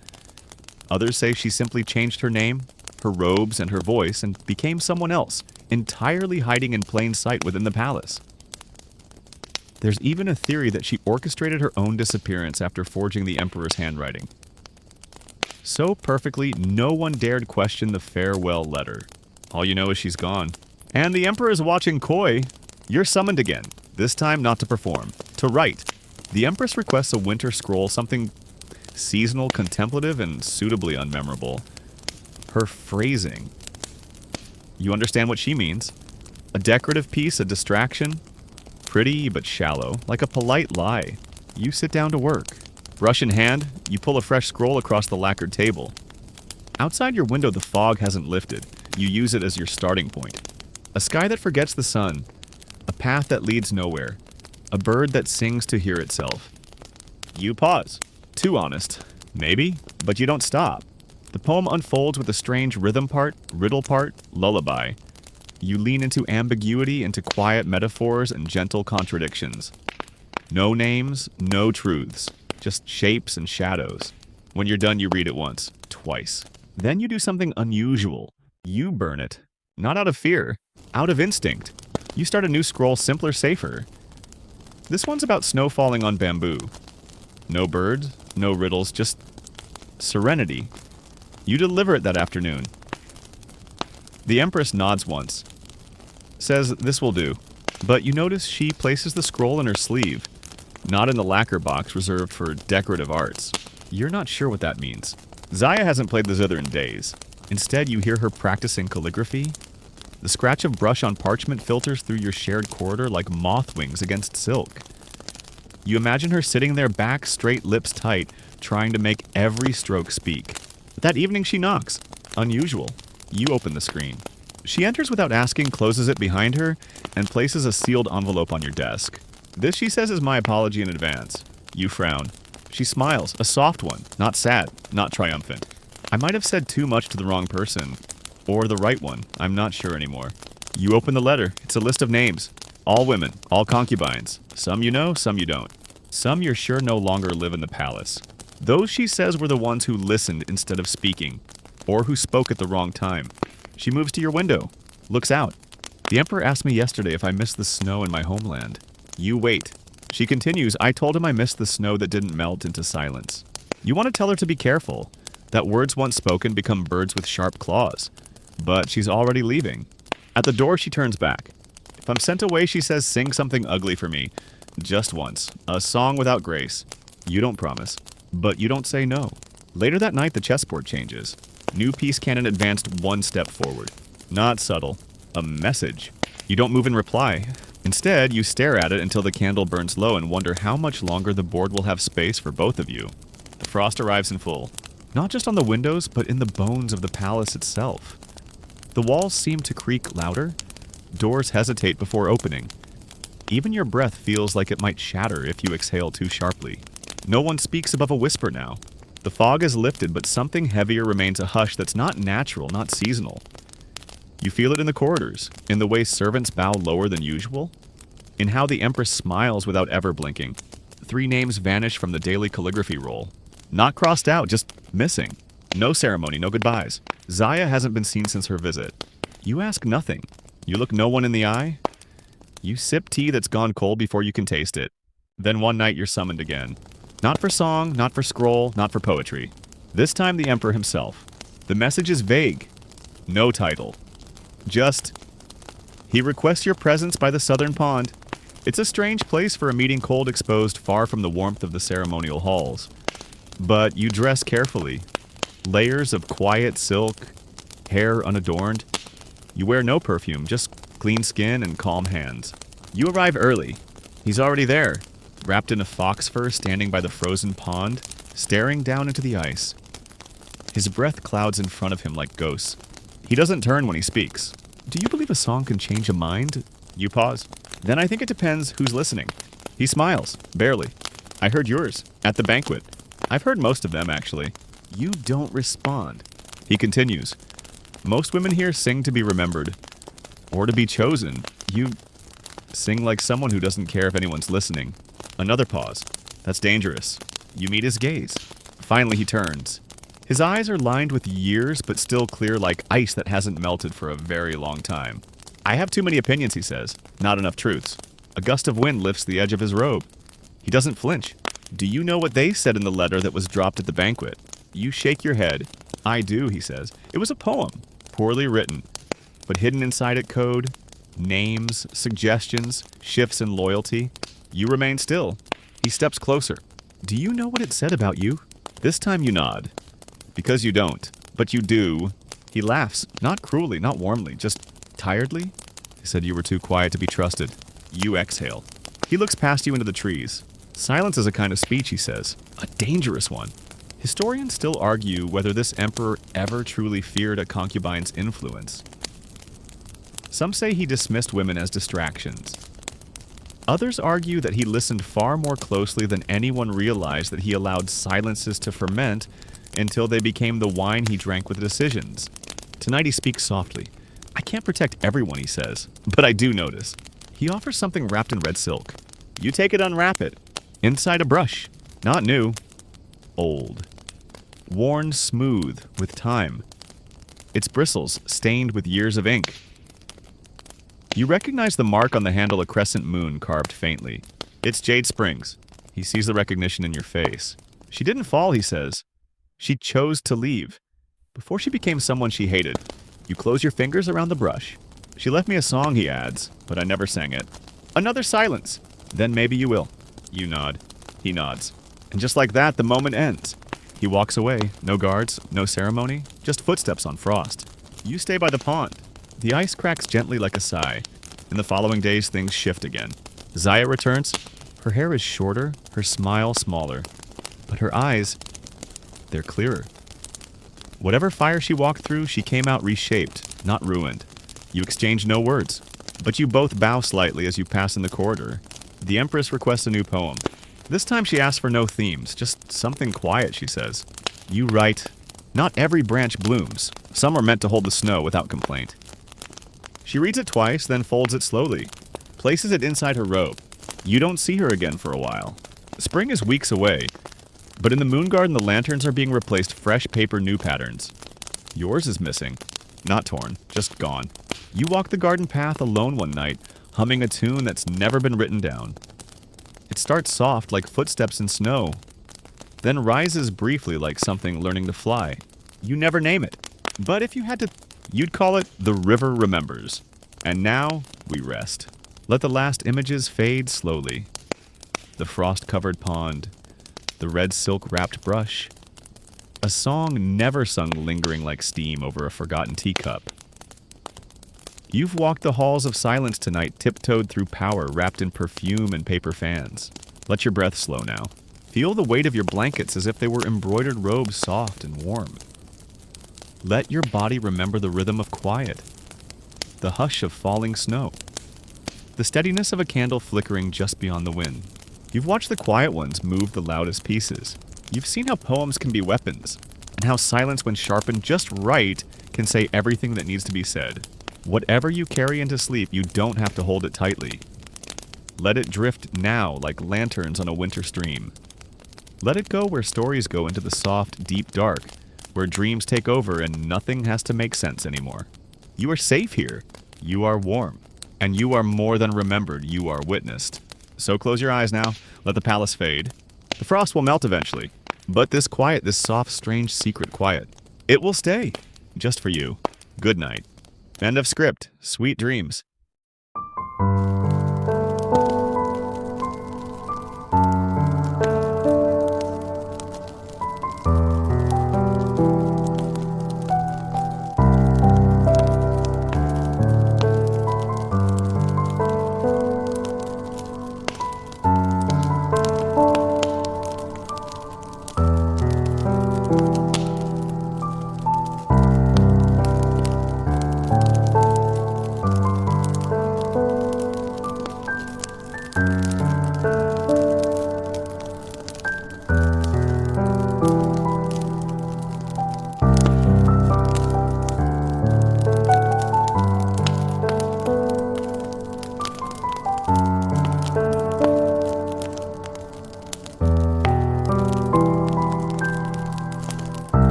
Others say she simply changed her name, her robes, and her voice and became someone else, entirely hiding in plain sight within the palace. There's even a theory that she orchestrated her own disappearance after forging the Emperor's handwriting. So perfectly, no one dared question the farewell letter. All you know is she's gone. And the Emperor is watching coy. You're summoned again, this time not to perform, to write. The Empress requests a winter scroll, something seasonal, contemplative, and suitably unmemorable. Her phrasing. You understand what she means. A decorative piece, a distraction. Pretty but shallow, like a polite lie. You sit down to work. Brush in hand, you pull a fresh scroll across the lacquered table. Outside your window, the fog hasn't lifted. You use it as your starting point. A sky that forgets the sun. A path that leads nowhere. A bird that sings to hear itself. You pause. Too honest. Maybe, but you don't stop. The poem unfolds with a strange rhythm part, riddle part, lullaby. You lean into ambiguity, into quiet metaphors and gentle contradictions. No names, no truths. Just shapes and shadows. When you're done, you read it once, twice. Then you do something unusual. You burn it. Not out of fear, out of instinct. You start a new scroll, simpler, safer. This one's about snow falling on bamboo. No birds, no riddles, just serenity. You deliver it that afternoon. The Empress nods once. Says this will do. But you notice she places the scroll in her sleeve. Not in the lacquer box reserved for decorative arts. You're not sure what that means. Zaya hasn't played the zither in days. Instead, you hear her practicing calligraphy. The scratch of brush on parchment filters through your shared corridor like moth wings against silk. You imagine her sitting there, back straight, lips tight, trying to make every stroke speak. That evening she knocks. Unusual. You open the screen. She enters without asking, closes it behind her, and places a sealed envelope on your desk. This, she says, is my apology in advance. You frown. She smiles, a soft one, not sad, not triumphant. I might have said too much to the wrong person. Or the right one, I'm not sure anymore. You open the letter. It's a list of names. All women, all concubines. Some you know, some you don't. Some you're sure no longer live in the palace. Those, she says, were the ones who listened instead of speaking. Or who spoke at the wrong time. She moves to your window, looks out. The Emperor asked me yesterday if I missed the snow in my homeland. You wait. She continues, I told him I missed the snow that didn't melt into silence. You want to tell her to be careful, that words once spoken become birds with sharp claws. But she's already leaving. At the door, she turns back. If I'm sent away, she says, sing something ugly for me. Just once. A song without grace. You don't promise. But you don't say no. Later that night, the chessboard changes. New piece cannon advanced one step forward. Not subtle. A message. You don't move in reply. Instead, you stare at it until the candle burns low and wonder how much longer the board will have space for both of you. The frost arrives in full. Not just on the windows, but in the bones of the palace itself. The walls seem to creak louder. Doors hesitate before opening. Even your breath feels like it might shatter if you exhale too sharply. No one speaks above a whisper now. The fog is lifted, but something heavier remains a hush that's not natural, not seasonal. You feel it in the corridors, in the way servants bow lower than usual, in how the Empress smiles without ever blinking. 3 names vanish from the daily calligraphy roll. Not crossed out, just missing. No ceremony, no goodbyes. Zaya hasn't been seen since her visit. You ask nothing. You look no one in the eye. You sip tea that's gone cold before you can taste it. Then one night you're summoned again. Not for song, not for scroll, not for poetry. This time the Emperor himself. The message is vague. No title. Just, he requests your presence by the southern pond. It's a strange place for a meeting cold exposed far from the warmth of the ceremonial halls. But you dress carefully. Layers of quiet silk, hair unadorned. You wear no perfume, just clean skin and calm hands. You arrive early. He's already there, wrapped in a fox fur, standing by the frozen pond, staring down into the ice. His breath clouds in front of him like ghosts. He doesn't turn when he speaks. Do you believe a song can change a mind? You pause. Then I think it depends who's listening. He smiles, barely. I heard yours, at the banquet. I've heard most of them, actually. You don't respond. He continues. Most women here sing to be remembered. Or to be chosen. You sing like someone who doesn't care if anyone's listening. Another pause. That's dangerous. You meet his gaze. Finally, he turns. His eyes are lined with years, but still clear like ice that hasn't melted for a very long time. I have too many opinions, he says. Not enough truths. A gust of wind lifts the edge of his robe. He doesn't flinch. Do you know what they said in the letter that was dropped at the banquet? You shake your head. I do, he says. It was a poem. Poorly written. But hidden inside it code, names, suggestions, shifts in loyalty. You remain still. He steps closer. Do you know what it said about you? This time you nod. Because you don't. But you do. He laughs. Not cruelly, not warmly, just tiredly. He said you were too quiet to be trusted. You exhale. He looks past you into the trees. Silence is a kind of speech, he says. A dangerous one. Historians still argue whether this emperor ever truly feared a concubine's influence. Some say he dismissed women as distractions. Others argue that he listened far more closely than anyone realized, that he allowed silences to ferment until they became the wine he drank with decisions. Tonight he speaks softly. I can't protect everyone, he says, but I do notice. He offers something wrapped in red silk. You take it, unwrap it. Inside a brush. Not new. Old. Worn smooth with time. Its bristles stained with years of ink. You recognize the mark on the handle, a crescent moon carved faintly. It's Jade Springs. He sees the recognition in your face. She didn't fall, he says. She chose to leave. Before she became someone she hated. You close your fingers around the brush. She left me a song, he adds, but I never sang it. Another silence. Then maybe you will. You nod. He nods. And just like that, the moment ends. He walks away. No guards, no ceremony, just footsteps on frost. You stay by the pond. The ice cracks gently like a sigh. In the following days, things shift again. Zaya returns. Her hair is shorter, her smile smaller. But her eyes, they're clearer. Whatever fire she walked through, she came out reshaped, not ruined. You exchange no words, but you both bow slightly as you pass in the corridor. The Empress requests a new poem. This time she asks for no themes, just something quiet, she says. You write, not every branch blooms. Some are meant to hold the snow without complaint. She reads it twice, then folds it slowly, places it inside her robe. You don't see her again for a while. Spring is weeks away, but in the moon garden the lanterns are being replaced fresh paper new patterns. Yours is missing. Not torn, just gone. You walk the garden path alone one night, humming a tune that's never been written down. It starts soft like footsteps in snow, then rises briefly like something learning to fly. You never name it. But if you had to, you'd call it The River Remembers. And now, we rest. Let the last images fade slowly. The frost-covered pond, the red silk-wrapped brush, a song never sung lingering like steam over a forgotten teacup. You've walked the halls of silence tonight, tiptoed through power wrapped in perfume and paper fans. Let your breath slow now. Feel the weight of your blankets as if they were embroidered robes, soft and warm. Let your body remember the rhythm of quiet, the hush of falling snow, the steadiness of a candle flickering just beyond the wind. You've watched the quiet ones move the loudest pieces. You've seen how poems can be weapons, and how silence, when sharpened just right, can say everything that needs to be said. Whatever you carry into sleep, you don't have to hold it tightly. Let it drift now like lanterns on a winter stream. Let it go where stories go into the soft, deep dark, where dreams take over and nothing has to make sense anymore. You are safe here. You are warm. And you are more than remembered. You are witnessed. So close your eyes now. Let the palace fade. The frost will melt eventually. But this quiet, this soft, strange, secret quiet, it will stay. Just for you. Good night. End of script. Sweet dreams.